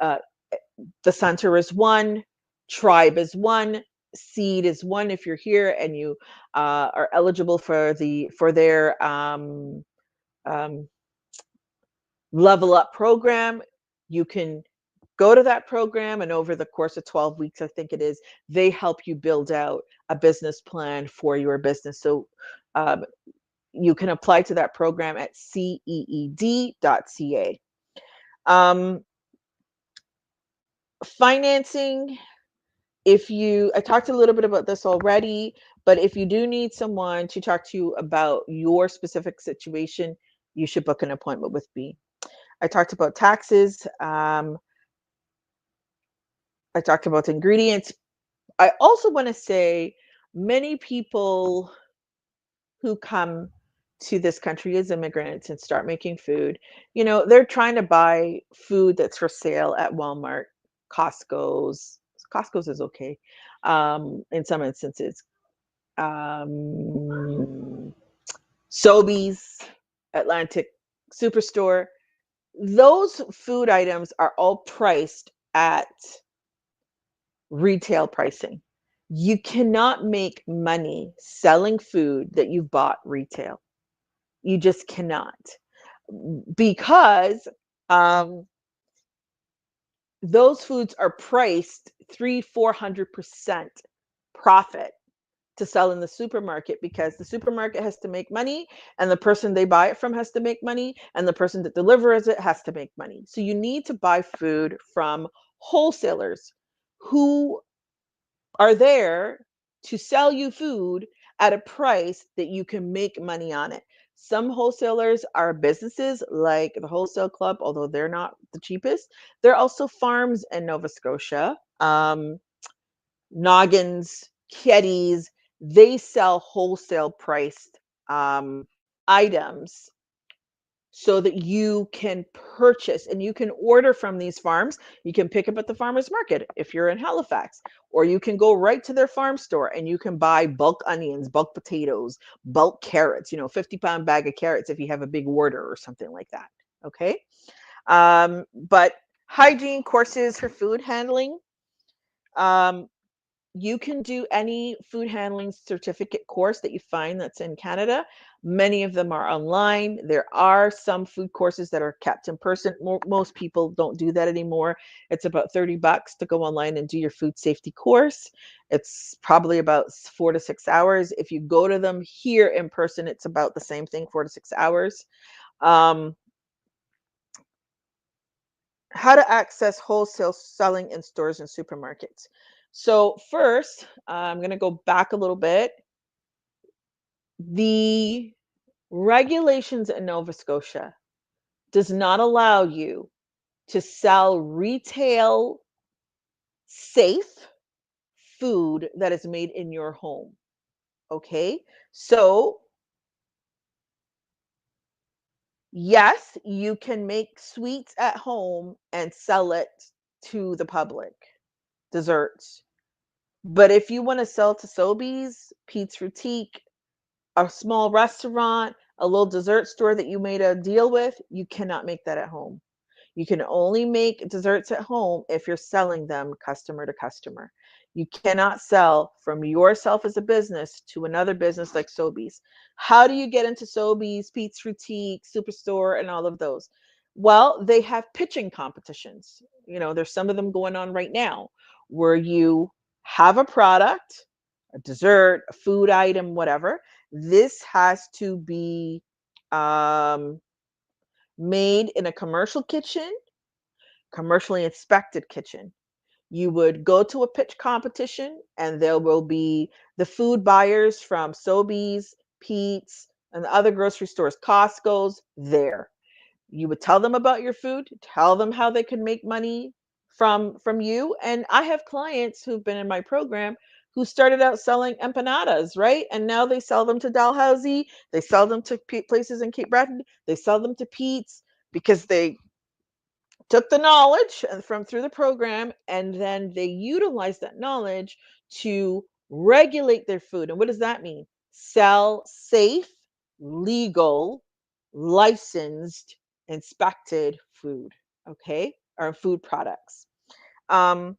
Uh, the center is one, tribe is one, seed is one. If you're here and you are eligible for their um, level up program, you can go to that program, and over the course of 12 weeks, I think it is, they help you build out a business plan for your business. So you can apply to that program at ceed.ca. Financing, I talked a little bit about this already, but if you do need someone to talk to you about your specific situation, you should book an appointment with me. I talked about taxes. I talked about ingredients. I also want to say many people who come to this country as immigrants and start making food, they're trying to buy food that's for sale at Walmart, Costco's is okay in some instances. Um, Sobeys, Atlantic Superstore, those food items are all priced at retail pricing. You cannot make money selling food that you've bought retail. You just cannot because um, those foods are priced 300-400% profit to sell in the supermarket because the supermarket has to make money and the person they buy it from has to make money and the person that delivers it has to make money. So you need to buy food from wholesalers who are there to sell you food at a price that you can make money on it. Some wholesalers are businesses like the Wholesale Club, although they're not the cheapest. There are also farms in Nova Scotia, Noggins, Keddies. They sell wholesale priced items so that you can purchase and you can order from these farms. You can pick up at the farmers market if you're in Halifax, or you can go right to their farm store and you can buy bulk onions, bulk potatoes, bulk carrots, 50-pound bag of carrots if you have a big order or something like that. Okay. But hygiene courses for food handling. Um, you can do any food handling certificate course that you find that's in Canada. Many of them are online. There are some food courses that are kept in person. Most people don't do that anymore. It's about $30 to go online and do your food safety course. It's probably about 4 to 6 hours. If you go to them here in person, it's about the same thing, 4 to 6 hours. Um, how to access wholesale selling in stores and supermarkets. So first, I'm going to go back a little bit. The regulations in Nova Scotia does not allow you to sell retail safe food that is made in your home. Okay? So, yes, you can make sweets at home and sell it to the public, desserts. But if you want to sell to Sobeys, Pete's Boutique, a small restaurant, a little dessert store that you made a deal with, you cannot make that at home. You can only make desserts at home if you're selling them customer to customer. You cannot sell from yourself as a business to another business like Sobeys. How do you get into Sobeys, Pete's Boutique, Superstore, and all of those? Well, they have pitching competitions. There's some of them going on right now where you have a product, a dessert, a food item, whatever. This has to be um, made in a commercial kitchen, commercially inspected kitchen. You would go to a pitch competition, and there will be the food buyers from Sobeys, Pete's, and the other grocery stores, Costco's, there. You would tell them about your food, tell them how they can make money from you. And I have clients who've been in my program who started out selling empanadas, right? And now they sell them to Dalhousie, they sell them to places in Cape Breton, they sell them to Pete's because they took the knowledge and from through the program, and then they utilize that knowledge to regulate their food. And what does that mean? Sell safe, legal, licensed, inspected food, okay, or food products. um,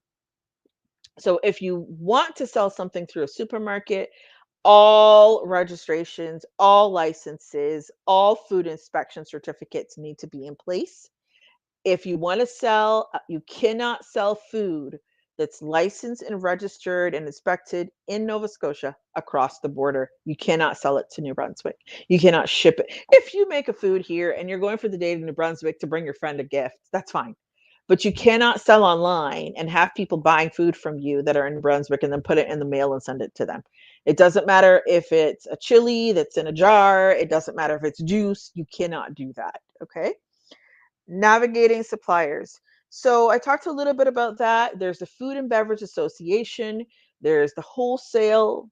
so if you want to sell something through a supermarket, all registrations, all licenses, all food inspection certificates need to be in place. If you want to sell, you cannot sell food that's licensed and registered and inspected in Nova Scotia across the border. You cannot sell it to New Brunswick. You cannot ship it. If you make a food here and you're going for the day to New Brunswick to bring your friend a gift, that's fine. But you cannot sell online and have people buying food from you that are in New Brunswick and then put it in the mail and send it to them. It doesn't matter if it's a chili that's in a jar. It doesn't matter if it's juice. You cannot do that. Okay. Navigating suppliers. So I talked a little bit about that. There's the Food and Beverage Association. There's the wholesale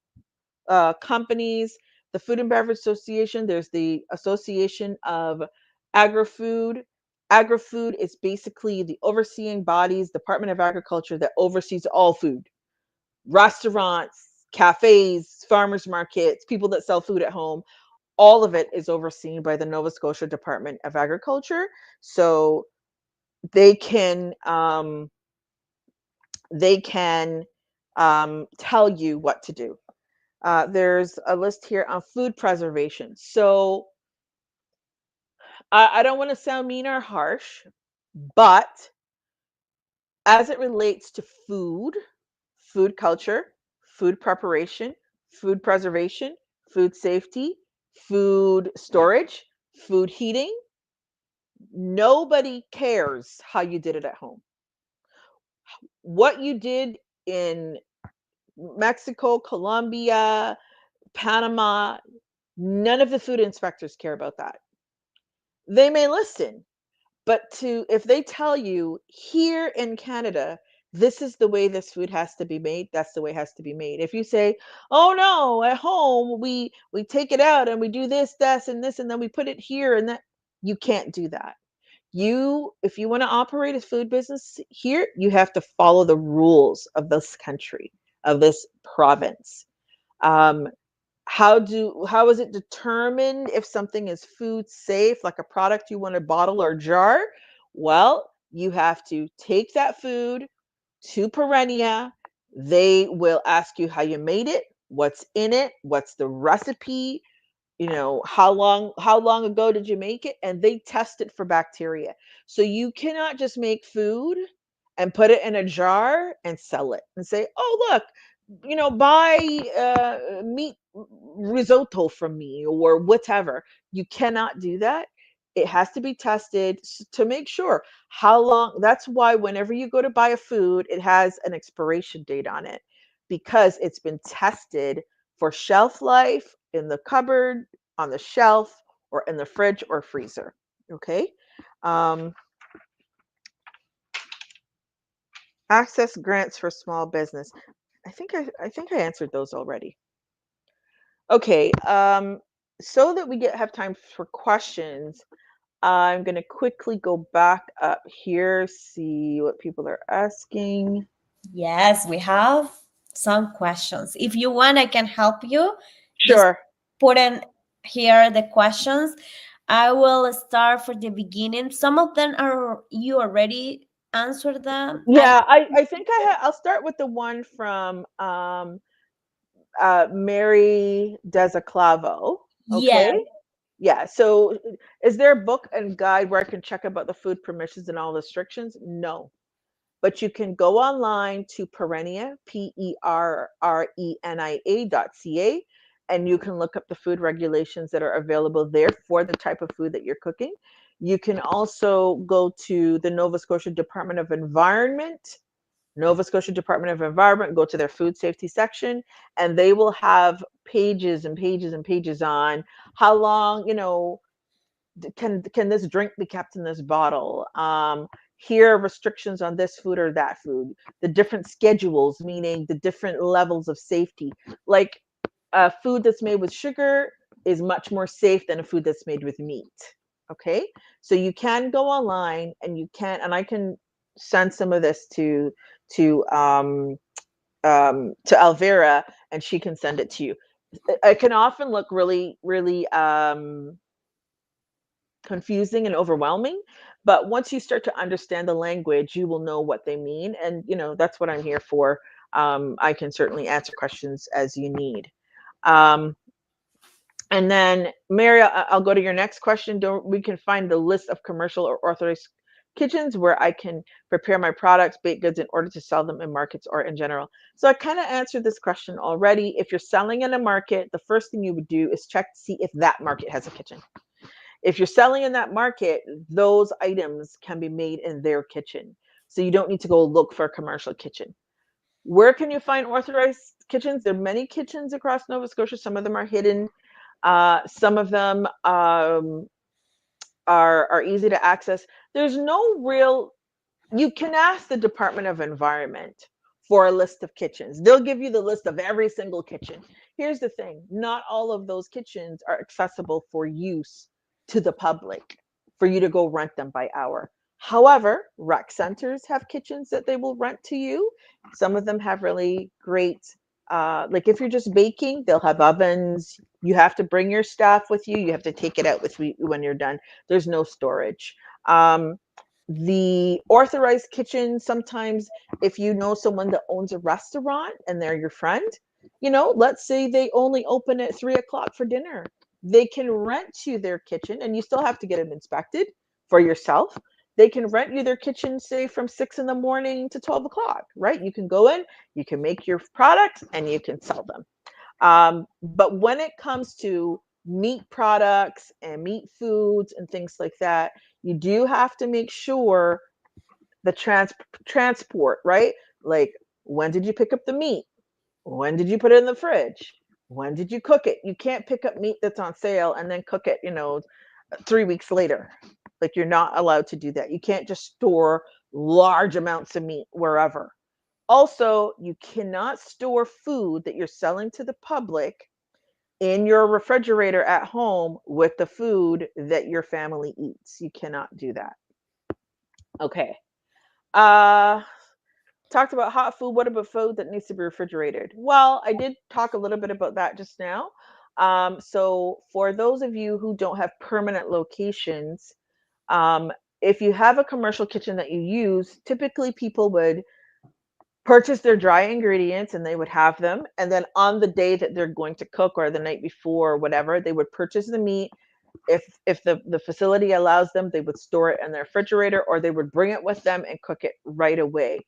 companies, the Food and Beverage Association. There's the Association of Agri-Food. Agri-food is basically the overseeing bodies, Department of Agriculture, that oversees all food. Restaurants, cafes, farmers markets, people that sell food at home, all of it is overseen by the Nova Scotia Department of Agriculture. So they can tell you what to do. There's a list here on food preservation. So I don't want to sound mean or harsh, but as it relates to food, food culture, food preparation, food preservation, food safety, food storage, food heating, nobody cares how you did it at home. What you did in Mexico, Colombia, Panama, none of the food inspectors care about that. They may listen, but if they tell you here in Canada, this is the way this food has to be made, that's the way it has to be made. If you say, oh no, at home we take it out and we do this, this, and then we put it here and that, you can't do that. If you want to operate a food business here, you have to follow the rules of this country, of this province. Um, how is it determined if something is food safe, like a product you want to bottle or jar? Well, you have to take that food to Perennia. They will ask you how you made it, what's in it, what's the recipe, how long ago did you make it, and they test it for bacteria. So you cannot just make food and put it in a jar and sell it and say, oh look, buy meat risotto from me or whatever. You cannot do that. It has to be tested to make sure how long. That's why whenever you go to buy a food, it has an expiration date on it, because it's been tested for shelf life in the cupboard, on the shelf, or in the fridge or freezer. Okay. Access grants for small business. I think I answered those already. Okay. So that we have time for questions, I'm going to quickly go back up here, see what people are asking. Yes, we have some questions. If you want, I can help you. Just Sure. put in here the questions. I will start for the beginning. Some of them are you already answered them. Yeah, I think I'll start with the one from Mary Dezaclavo. Yeah. Okay. Yeah. So is there a book and guide where I can check about the food permissions and all the restrictions? No. But you can go online to Perennia, PERRENIA.ca, and you can look up the food regulations that are available there for the type of food that you're cooking. You can also go to the Nova Scotia Department of Environment, go to their food safety section, and they will have pages and pages and pages on how long, can this drink be kept in this bottle? Here are restrictions on this food or that food. The different schedules, meaning the different levels of safety. Like a food that's made with sugar is much more safe than a food that's made with meat. Okay, so you can go online and I can send some of this to Alvera, and she can send it to you. It can often look really, really confusing and overwhelming, but once you start to understand the language, you will know what they mean, and that's what I'm here for. I can certainly answer questions as you need. And then Mary, I'll go to your next question. We can find the list of commercial or authorized kitchens where I can prepare my products, baked goods, in order to sell them in markets or in general. So I kind of answered this question already. If you're selling in a market, the first thing you would do is check to see if that market has a kitchen. If you're selling in that market, those items can be made in their kitchen. So you don't need to go look for a commercial kitchen. Where can you find authorized kitchens? There are many kitchens across Nova Scotia. Some of them are hidden. Some of them are easy to access. There's no real, you can ask the Department of Environment for a list of kitchens. They'll give you the list of every single kitchen. Here's the thing, not all of those kitchens are accessible for use to the public for you to go rent them by hour. However, rec centers have kitchens that they will rent to you. Some of them have really great, like if you're just baking, they'll have ovens. You have to bring your stuff with you. You have to take it out with you when you're done. There's no storage. The authorized kitchen, sometimes if you know someone that owns a restaurant and they're your friend, let's say they only open at 3 o'clock for dinner, they can rent you their kitchen, and you still have to get it inspected for yourself. They can rent you their kitchen, say from 6 in the morning to 12 o'clock, right? You can go in, you can make your products, and you can sell them. But when it comes to meat products and meat foods and things like that, you do have to make sure the transport, right? Like, when did you pick up the meat? When did you put it in the fridge? When did you cook it? You can't pick up meat that's on sale and then cook it, 3 weeks later. Like, you're not allowed to do that. You can't just store large amounts of meat wherever. Also, you cannot store food that you're selling to the public in your refrigerator at home with the food that your family eats. You cannot do that. Okay. Talked about hot food. What about food that needs to be refrigerated? Well, I did talk a little bit about that just now. So for those of you who don't have permanent locations, if you have a commercial kitchen that you use, typically people would purchase their dry ingredients and they would have them. And then on the day that they're going to cook or the night before or whatever, they would purchase the meat. If the facility allows them, they would store it in their refrigerator, or they would bring it with them and cook it right away.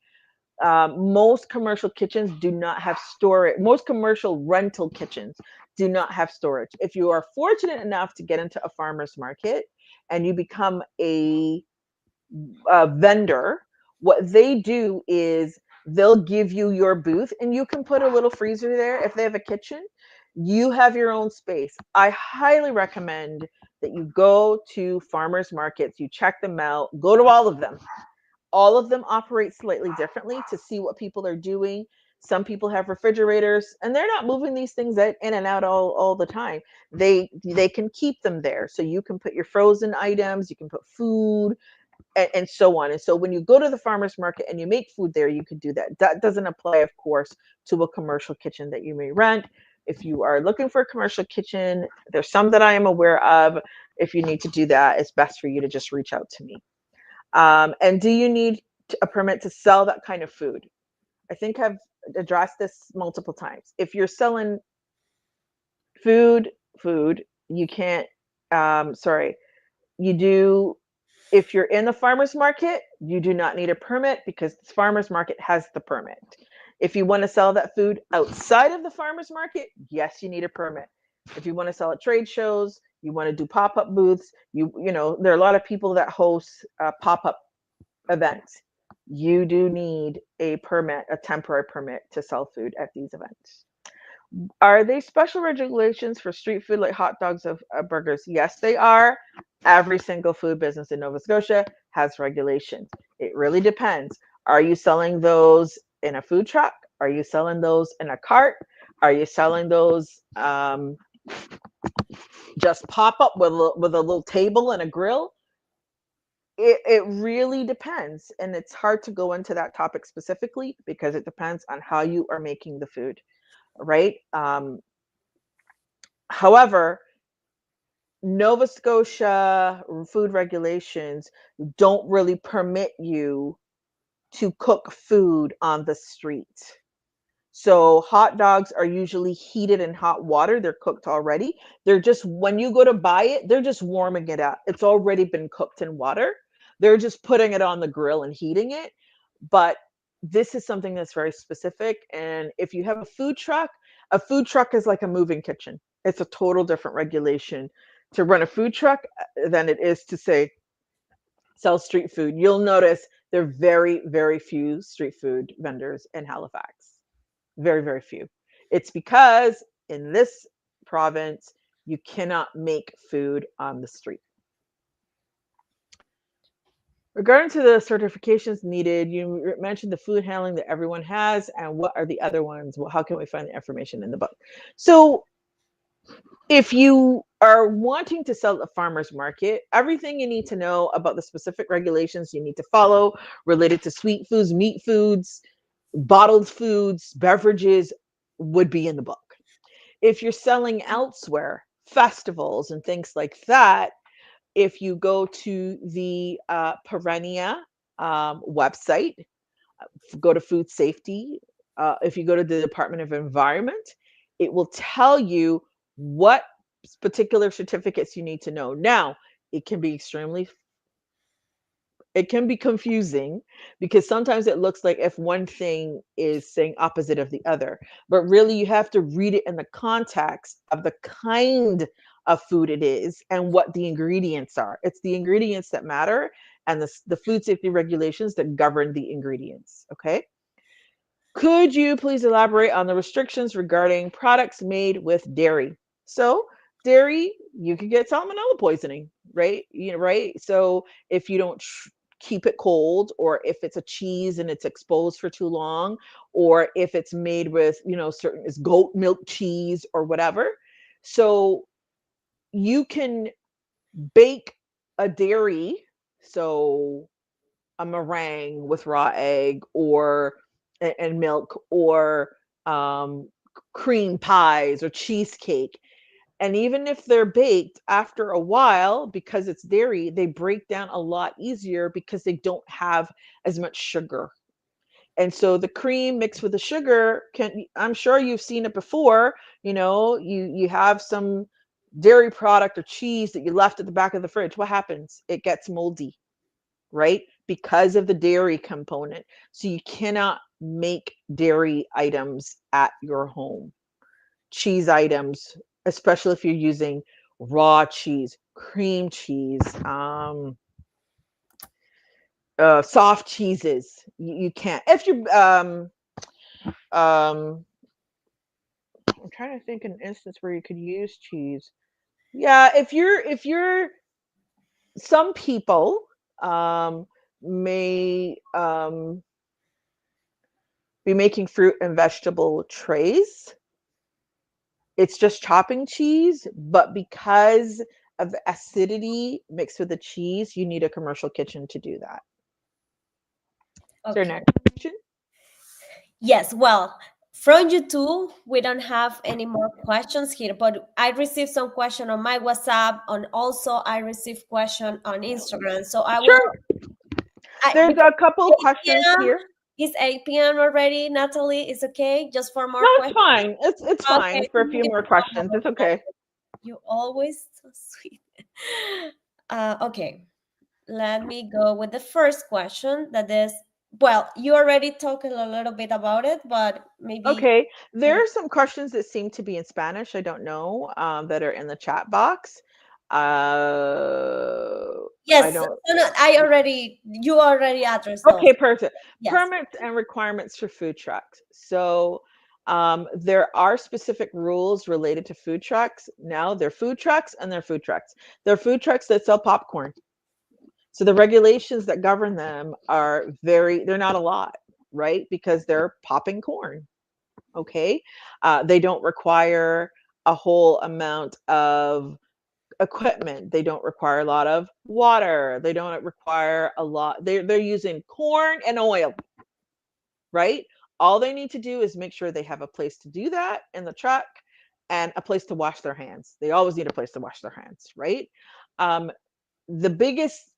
Most commercial kitchens do not have storage. Most commercial rental kitchens do not have storage. If you are fortunate enough to get into a farmer's market and you become a vendor, what they do is they'll give you your booth and you can put a little freezer there. If they have a kitchen, you have your own space. I highly recommend that you go to farmers markets, you check them out, go to all of them. All of them operate slightly differently to see what people are doing. Some people have refrigerators and they're not moving these things in and out all the time. They can keep them there. So you can put your frozen items, you can put food, and so on. And so when you go to the farmer's market and you make food there, you could do that. That doesn't apply, of course, to a commercial kitchen that you may rent. If you are looking for a commercial kitchen, there's some that I am aware of. If you need to do that, it's best for you to just reach out to me. And do you need a permit to sell that kind of food? I think I've addressed this multiple times. If you're selling food, you can't, you do. If you're in the farmer's market, you do not need a permit because the farmer's market has the permit. If you want to sell that food outside of the farmer's market, yes, you need a permit. If you want to sell at trade shows, you want to do pop-up booths, there are a lot of people that host pop-up events. You do need a permit, a temporary permit to sell food at these events. Are they special regulations for street food like hot dogs of burgers? Yes, they are. Every single food business in Nova Scotia has regulations. It really depends. Are you selling those in a food truck? Are you selling those in a cart? Are you selling those just pop up with a little table and a grill? It really depends. And it's hard to go into that topic specifically because it depends on how you are making the food, right? However, Nova Scotia food regulations don't really permit you to cook food on the street. So hot dogs are usually heated in hot water. They're cooked already. They're just, when you go to buy it, they're just warming it up. It's already been cooked in water. They're just putting it on the grill and heating it. But this is something that's very specific. And if you have a food truck is like a moving kitchen. It's a total different regulation to run a food truck than it is to, say, sell street food. You'll notice there are very, very few street food vendors in Halifax. Very, very few. It's because in this province, you cannot make food on the street. Regarding to the certifications needed, you mentioned the food handling that everyone has, and what are the other ones? Well, how can we find the information in the book? So if you are wanting to sell at the farmers market, everything you need to know about the specific regulations you need to follow related to sweet foods, meat foods, bottled foods, beverages would be in the book. If you're selling elsewhere, festivals and things like that, if you go to the Perennia website, go to food safety, if you go to the Department of Environment, it will tell you what particular certificates you need to know. Now, it can be extremely it can be confusing because sometimes it looks like if one thing is saying opposite of the other, but really you have to read it in the context of the kind of food it is and what the ingredients are. It's the ingredients that matter and the food safety regulations that govern the ingredients. Okay. Could you please elaborate on the restrictions regarding products made with dairy? So, dairy, you could get salmonella poisoning, right? You know, right? So, if you don't keep it cold, or if it's a cheese and it's exposed for too long, or if it's made with, certain is goat milk cheese or whatever. So, you can bake a dairy, so a meringue with raw egg or and milk, or um, cream pies or cheesecake. And even if they're baked after a while, because it's dairy, they break down a lot easier because they don't have as much sugar. And so the cream mixed with the sugar can, I'm sure you've seen it before, you have some dairy product or cheese that you left at the back of the fridge. What happens? It gets moldy, right? Because of the dairy component. So you cannot make dairy items at your home. Cheese items, especially if you're using raw cheese, cream cheese, soft cheeses, you can't. If you I'm trying to think an instance where you could use cheese. Yeah, if you're some people may be making fruit and vegetable trays. It's just chopping cheese, but because of the acidity mixed with the cheese, you need a commercial kitchen to do that. Is there a Okay. next question? Yes, well, from YouTube, we don't have any more questions here, but I received some question on my WhatsApp, and also I received question on Instagram. So I will, Sure. There's because a couple it's 8 questions p.m., here. it's 8 p.m. already. Natalie, is okay? Just for more No, it's questions? fine. It's Okay, fine for a thank few you more so questions. much. It's okay. You always so sweet. Okay, let me go with the first question. That is, well, you already talked a little bit about it, but maybe. Okay. There are some questions that seem to be in Spanish. I don't know, that are in the chat box. Uh, I Yes, don't. no, no, you already addressed those. Okay, perfect. Yes. Permits and requirements for food trucks. So, there are specific rules related to food trucks. Now, they're food trucks and they're food trucks. They're food trucks that sell popcorn. So the regulations that govern them they're not a lot, right? Because they're popping corn. Okay. They don't require a whole amount of equipment. They don't require a lot of water. They don't require a lot. They're using corn and oil, right? All they need to do is make sure they have a place to do that in the truck and a place to wash their hands. They always need a place to wash their hands, right? Um, the biggest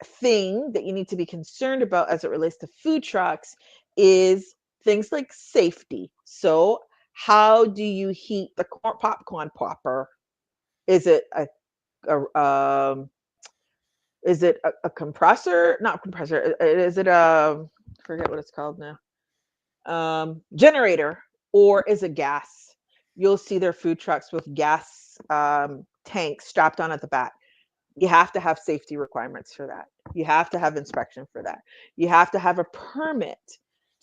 thing that you need to be concerned about as it relates to food trucks is things like safety. So, how do you heat the popcorn popper? Is it a a compressor? Not compressor. Is it a forget what it's called now? Generator, or is it gas? You'll see their food trucks with gas tanks strapped on at the back. You have to have safety requirements for that. You have to have inspection for that. You have to have a permit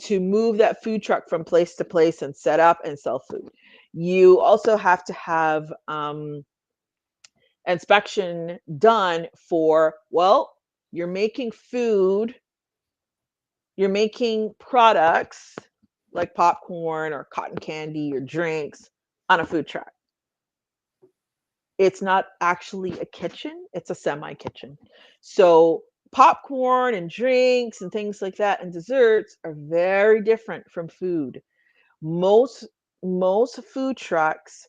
to move that food truck from place to place and set up and sell food. You also have to have inspection done for, well, you're making food, you're making products like popcorn or cotton candy or drinks on a food truck. it's not actually a kitchen, it's a semi-kitchen. So popcorn and drinks and things like that and desserts are very different from food. Most most food trucks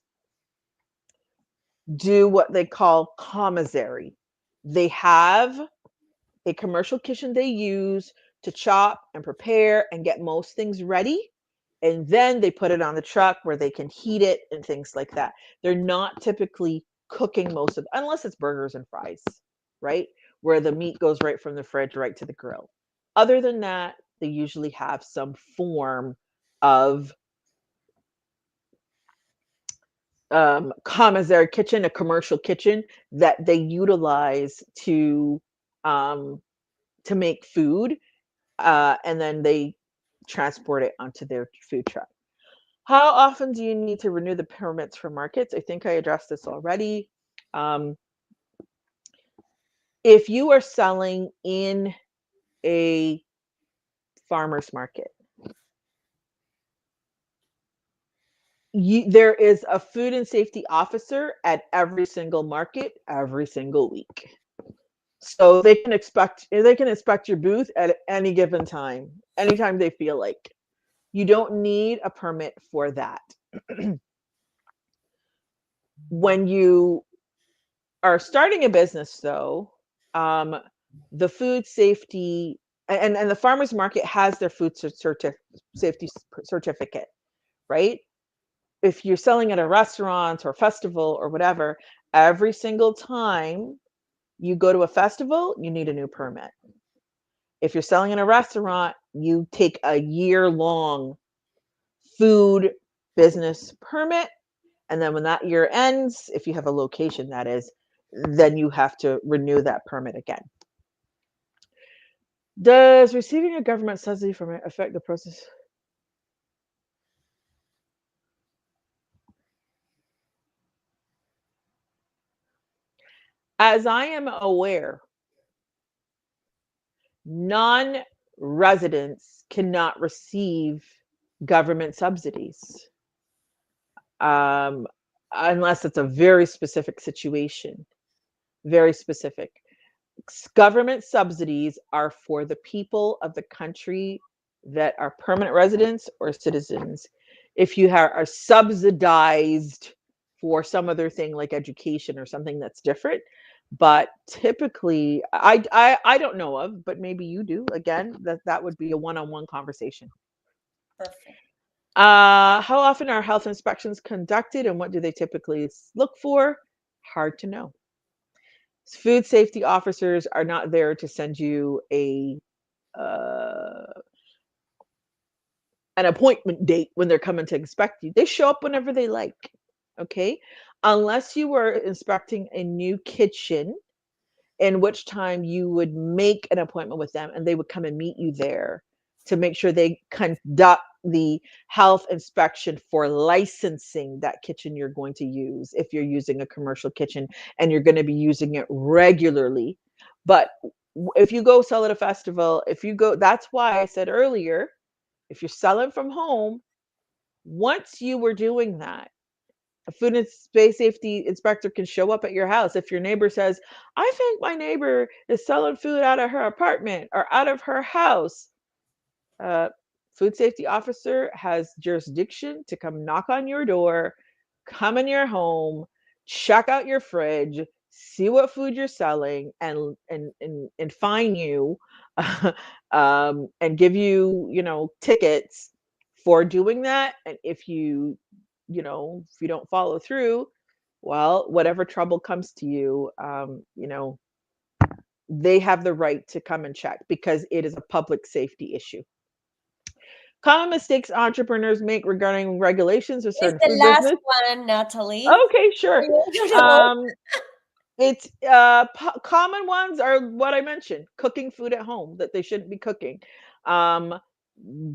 do what they call commissary. They have a commercial kitchen they use to chop and prepare and get most things ready. And then they put it on the truck where they can heat it and things like that. They're not typically cooking most of, unless it's burgers and fries, right? Where the meat goes right from the fridge right to the grill. Other than that, they usually have some form of commissary kitchen, a commercial kitchen that they utilize um, to make food, and then they transport it onto their food truck. How often do you need to renew the permits for markets? I think I addressed this already. Um, if you are selling in a farmer's market, there is a food and safety officer at every single market every single week. So they can inspect your booth at any given time, anytime they feel like. You don't need a permit for that. When you are starting a business, though, um, the food safety and the farmers market has their safety certificate, right? If you're selling at a restaurant or festival or whatever, every single time you go to a festival, you need a new permit. If you're selling in a restaurant, you take a year-long food business permit. And then when that year ends, if you have a location, that is, then you have to renew that permit again. Does receiving a government subsidy from it affect the process? As I am aware, non-residents cannot receive government subsidies, um, unless it's a very specific situation, very specific. Government subsidies are for the people of the country that are permanent residents or citizens. If you are subsidized for some other thing like education or something that's different, but typically I don't know of, but maybe you do. Again, that would be a one-on-one conversation. Perfect. How often are health inspections conducted and what do they typically look for? Hard to know. Food safety officers are not there to send you uh, an appointment date when they're coming to inspect you. They show up whenever they like. Okay, unless you were inspecting a new kitchen, in which time you would make an appointment with them and they would come and meet you there to make sure they conduct the health inspection for licensing that kitchen you're going to use if you're using a commercial kitchen and you're going to be using it regularly. But if you go sell at a festival, if you go, that's why I said earlier, if you're selling from home, once you were doing that, a food and space safety inspector can show up at your house. If your neighbor says, I think my neighbor is selling food out of her apartment or out of her house, uh, food safety officer has jurisdiction to come knock on your door, come in your home, check out your fridge, see what food you're selling, and fine you, and give you, tickets for doing that. And if you don't follow through, well, whatever trouble comes to you, they have the right to come and check because it is a public safety issue. Common mistakes entrepreneurs make regarding regulations of It's certain the food last business. one, Natalie. Okay, sure. You know, Um, it's common ones are what I mentioned: cooking food at home that they shouldn't be cooking, um,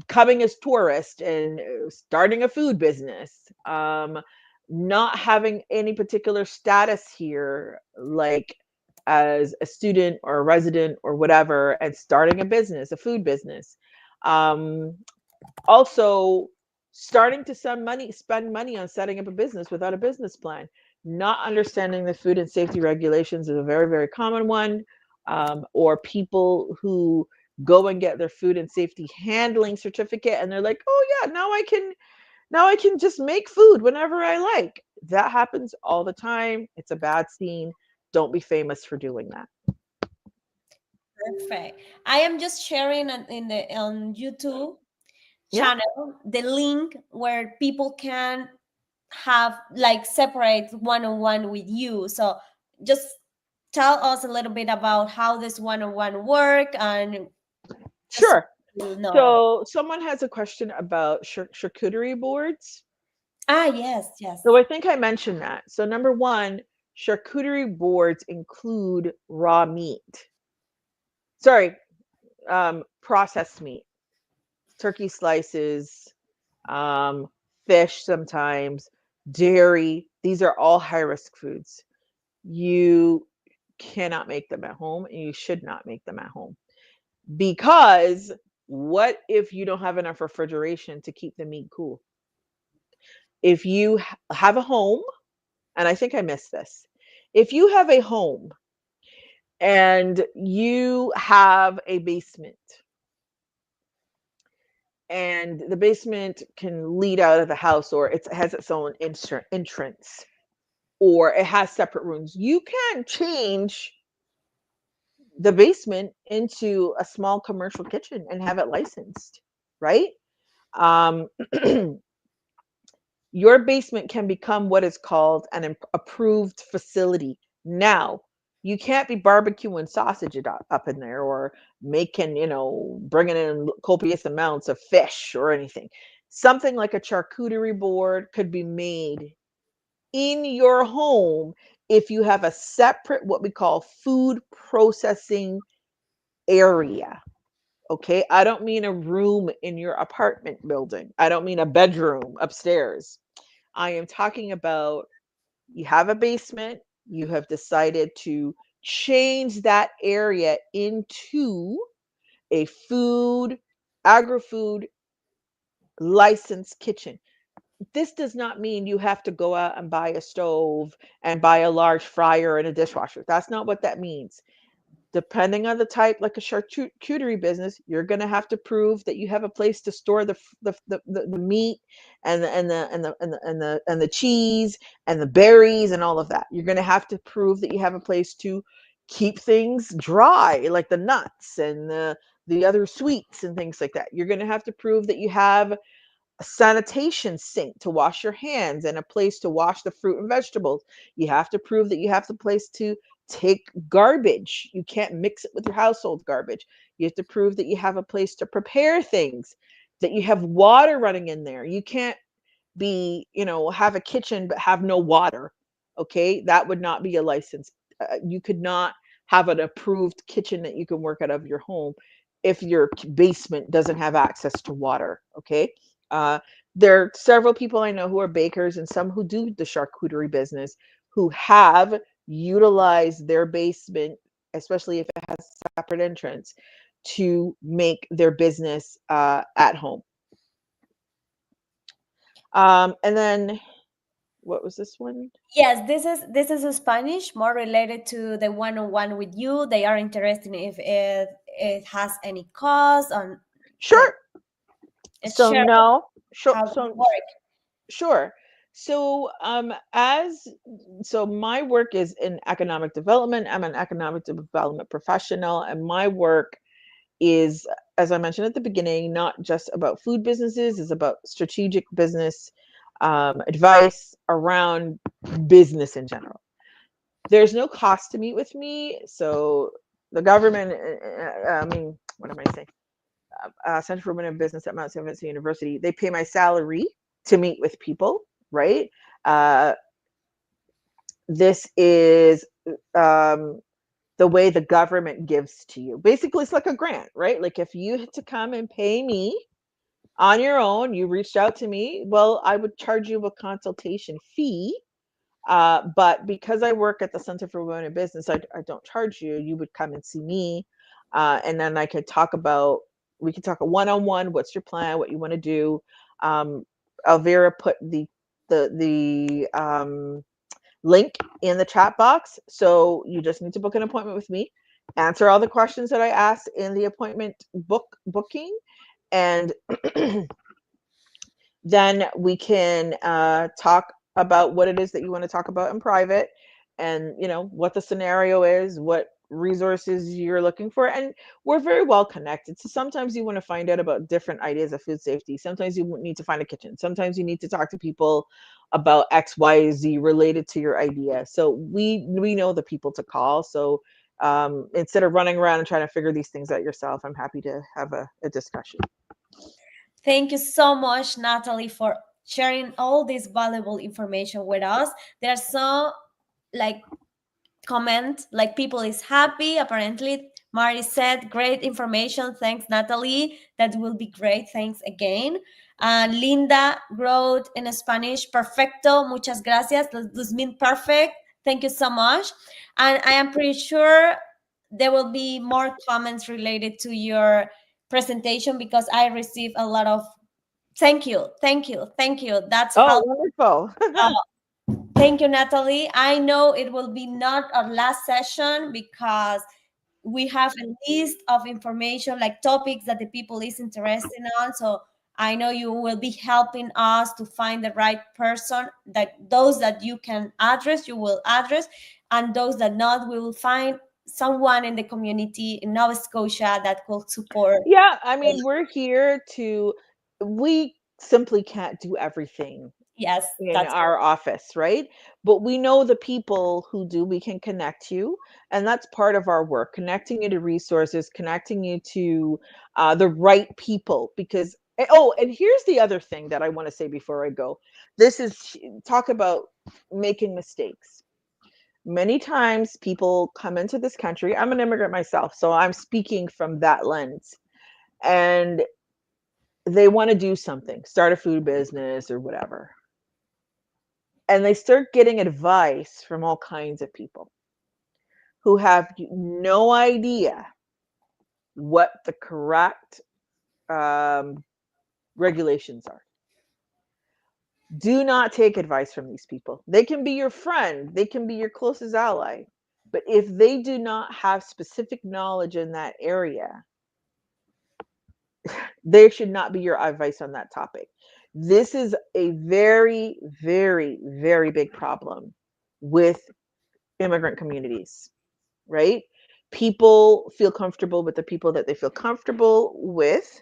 coming as tourists and starting a food business, not having any particular status here, like as a student or a resident or whatever, and starting a business, a food business. Um, Also, starting to spend money on setting up a business without a business plan. Not understanding the food and safety regulations is a very, very common one. Or people who go and get their food and safety handling certificate and they're like, oh yeah, now I can just make food whenever I like. That happens all the time. It's a bad scene. Don't be famous for doing that. Perfect. I am just sharing in the on YouTube Yeah, channel the link where people can have like separate one-on-one with you. So just tell us a little bit about how this one-on-one work and just sure. to know. So someone has a question about charcuterie boards. Ah, yes, yes. So I think I mentioned that. So number one, charcuterie boards include raw meat. Sorry, processed meat, turkey slices, um, fish sometimes, dairy. These are all high risk foods. You cannot make them at home and you should not make them at home because what if you don't have enough refrigeration to keep the meat cool? If you have a home, and I think I missed this, if you have a home and you have a basement and the basement can lead out of the house or it has its own entrance or it has separate rooms, you can change the basement into a small commercial kitchen and have it licensed, right? Um, your basement can become what is called an approved facility. Now, you can't be barbecuing sausage up in there or making, bringing in copious amounts of fish or anything. Something like a charcuterie board could be made in your home if you have a separate, what we call food processing area. Okay. I don't mean a room in your apartment building, I don't mean a bedroom upstairs. I am talking about you have a basement, you have decided to change that area into a agri-food licensed kitchen. This does not mean you have to go out and buy a stove and buy a large fryer and a dishwasher. That's not what that means. Depending on the type, like a charcuterie business, you're going to have to prove that you have a place to store the meat and the cheese and the berries and all of that. You're going to have to prove that you have a place to keep things dry, like the nuts and the other sweets and things like that. You're going to have to prove that you have a sanitation sink to wash your hands and a place to wash the fruit and vegetables. You have to prove that you have the place to take garbage. You can't mix it with your household garbage. You have to prove that you have a place to prepare things, that you have water running in there. You can't have a kitchen but have no water. Okay, that would not be a license. You could not have an approved kitchen that you can work out of your home if your basement doesn't have access to water. Okay. uh, there are several people I know who are bakers and some who do the charcuterie business who have utilized their basement, especially if it has a separate entrance, to make their business at home. And then what was this one? Yes, this is a Spanish, more related to the one-on-one with you. They are interested if it has any cost on the Sure. So share no, sure. how it So work. sure. So as so my work is in economic development. I'm an economic development professional, and my work is, as I mentioned at the beginning, not just about food businesses. It's about strategic business advice around business in general. There's no cost to meet with me. So the government, I mean, what am I saying? Center for Women in Business at Mount St. Vincent University, they pay my salary to meet with people, right? Uh, this is the way the government gives to you. Basically, it's like a grant, right? Like if you had to come and pay me on your own, you reached out to me, well, I would charge you a consultation fee. But because I work at the Center for Women in Business, I don't charge you. You would come and see me. And then we could talk a one-on-one, what's your plan, what you want to do. Um, Elvira put the link in the chat box. So you just need to book an appointment with me, answer all the questions that I asked in the appointment booking, and then we can talk about what it is that you want to talk about in private, and what the scenario is, what resources you're looking for. And we're very well connected, so sometimes you want to find out about different ideas of food safety, sometimes you need to find a kitchen, sometimes you need to talk to people about XYZ related to your idea. So we know the people to call. So instead of running around and trying to figure these things out yourself, I'm happy to have a discussion. Thank you so much, Natalie, for sharing all this valuable information with us. There's so like comment, like people is happy. Apparently, Mari said, great information. Thanks, Natalie. That will be great. Thanks again. Linda wrote in Spanish, perfecto, muchas gracias. This means perfect. Thank you so much. And I am pretty sure there will be more comments related to your presentation because I received a lot of thank you, thank you, thank you. That's Oh, how. wonderful. Thank you, Natalie. I know it will be not our last session because we have a list of information, like topics that the people is interested on. So I know you will be helping us to find the right person, that those that you can address, you will address, and those that not, we will find someone in the community in Nova Scotia that will support. Yeah, I mean, we simply can't do everything Yes, in that's our office, right? But we know the people who do. We can connect you, and that's part of our work, connecting you to resources, connecting you to the right people. Because oh, and here's the other thing that I want to say before I go. This is talk about making mistakes. Many times people come into this country. I'm an immigrant myself, so I'm speaking from that lens, and they want to do something, start a food business or whatever, and they start getting advice from all kinds of people who have no idea what the correct um, regulations are. Do not take advice from these people. They can be your friend, they can be your closest ally, but if they do not have specific knowledge in that area, they should not be your advice on that topic. This is a very, very, very big problem with immigrant communities, right? People feel comfortable with the people that they feel comfortable with.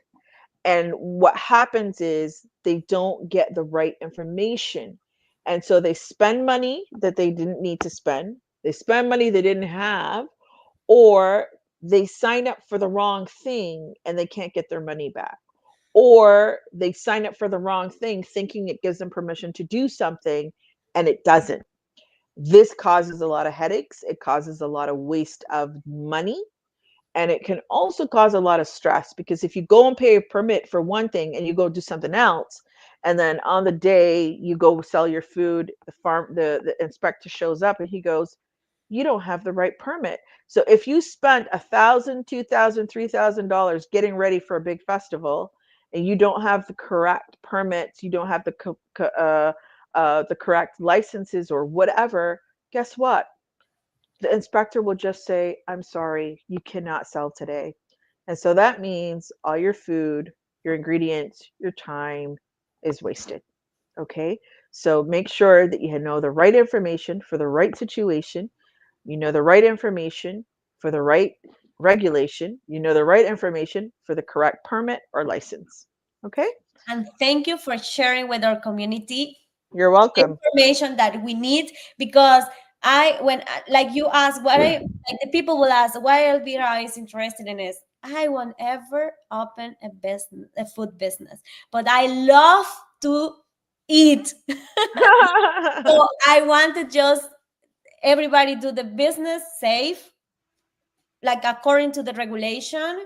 And what happens is they don't get the right information. And so they spend money that they didn't need to spend, they spend money they didn't have, or they sign up for the wrong thing and they can't get their money back. Or they sign up for the wrong thing thinking it gives them permission to do something and it doesn't. This causes a lot of headaches, it causes a lot of waste of money, and it can also cause a lot of stress, because if you go and pay a permit for one thing and you go do something else, and then on the day you go sell your food, the inspector shows up and he goes, you don't have the right permit. So if you spent $1,000, $2,000, $3,000 getting ready for a big festival, and you don't have the correct permits, you don't have the correct licenses or whatever, guess what? The inspector will just say, I'm sorry, you cannot sell today. And so that means all your food, your ingredients, your time is wasted. Okay. So make sure that you know the right information for the right situation. You know the right information for the right regulation. You know the right information for the correct permit or license. Okay. And thank you for sharing with our community You're welcome. information that we need, because like you ask what I like, the people will ask why Elvira is interested in this. I won't ever open a business, a food business, but I love to eat. So I want to just everybody do the business safe, like according to the regulation.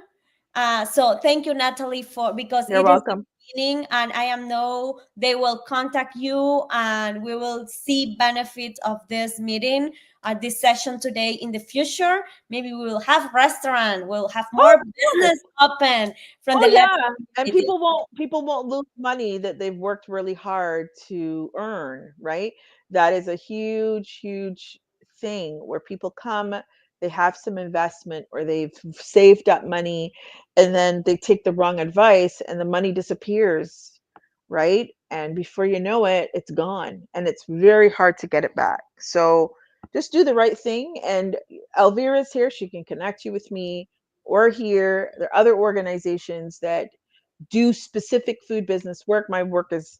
So thank you, Natalie, for because You're it is welcome. beginning, and I know they will contact you, and we will see benefits of this meeting, this session today in the future. Maybe we will have restaurant, we'll have more business open from the left. Yeah, and people won't lose money that they've worked really hard to earn, right? That is a huge, huge thing where people come, they have some investment or they've saved up money and then they take the wrong advice and the money disappears, right? And before you know it, it's gone and it's very hard to get it back. So just do the right thing. And Elvira's here. She can connect you with me or here. There are other organizations that do specific food business work. My work is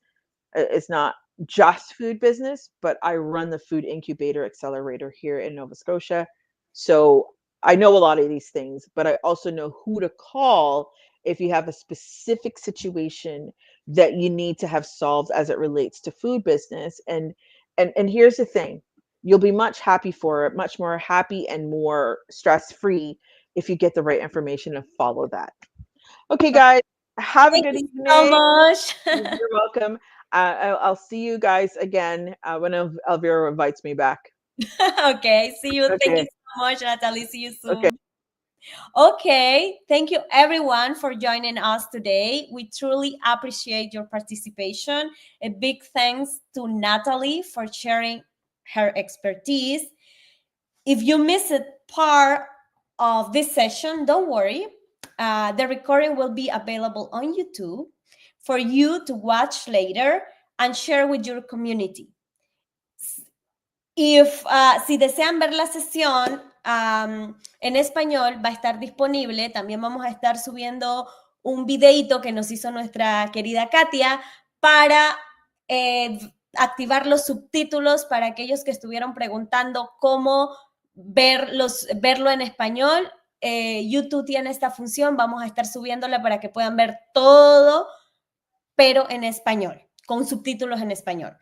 not just food business, but I run the food incubator accelerator here in Nova Scotia. So I know a lot of these things, but I also know who to call if you have a specific situation that you need to have solved as it relates to food business. And here's the thing. You'll be much happy for it, much more happy and more stress-free if you get the right information and follow that. Okay, guys, have a Thank good you so evening. much. You're welcome. I'll see you guys again when Elvira invites me back. Okay, see you. Thank you Okay. so much, Natalie. See you Okay. soon. Okay, thank you everyone for joining us today. We truly appreciate your participation. A big thanks to Natalie for sharing her expertise. If you missed part of this session, don't worry. The recording will be available on YouTube for you to watch later and share with your community. Si desean ver la sesión en español, va a estar disponible. También vamos a estar subiendo un videito que nos hizo nuestra querida Katia para activar los subtítulos para aquellos que estuvieron preguntando cómo verlo en español. YouTube tiene esta función, vamos a estar subiéndola para que puedan ver todo, pero en español, con subtítulos en español.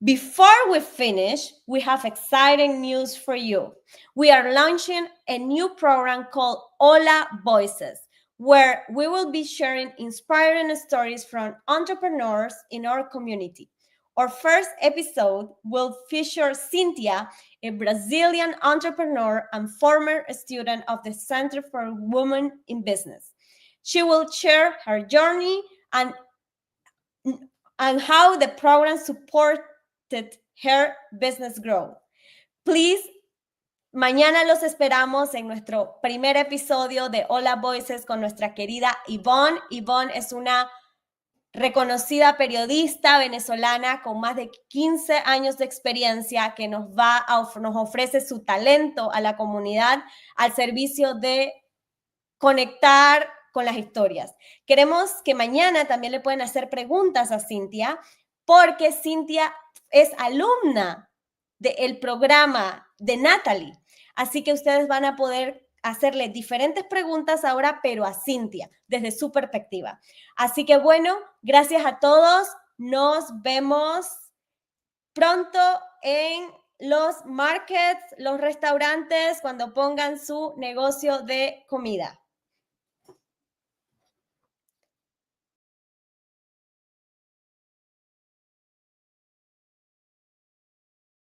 Before we finish, we have exciting news for you. We are launching a new program called Hola Voices, where we will be sharing inspiring stories from entrepreneurs in our community. Our first episode will feature Cynthia, a Brazilian entrepreneur and former student of the Center for Women in Business. She will share her journey and how the program supported her business growth. Please, mañana los esperamos en nuestro primer episodio de Hola Voices con nuestra querida Yvonne. Yvonne es una reconocida periodista venezolana con más de 15 años de experiencia que nos ofrece su talento a la comunidad al servicio de conectar con las historias. Queremos que mañana también le pueden hacer preguntas a Cynthia, porque Cynthia es alumna del programa de Natalie. Así que ustedes van a poder hacerle diferentes preguntas ahora, pero a Cynthia, desde su perspectiva. Así que bueno, gracias a todos. Nos vemos pronto en los markets, los restaurantes, cuando pongan su negocio de comida.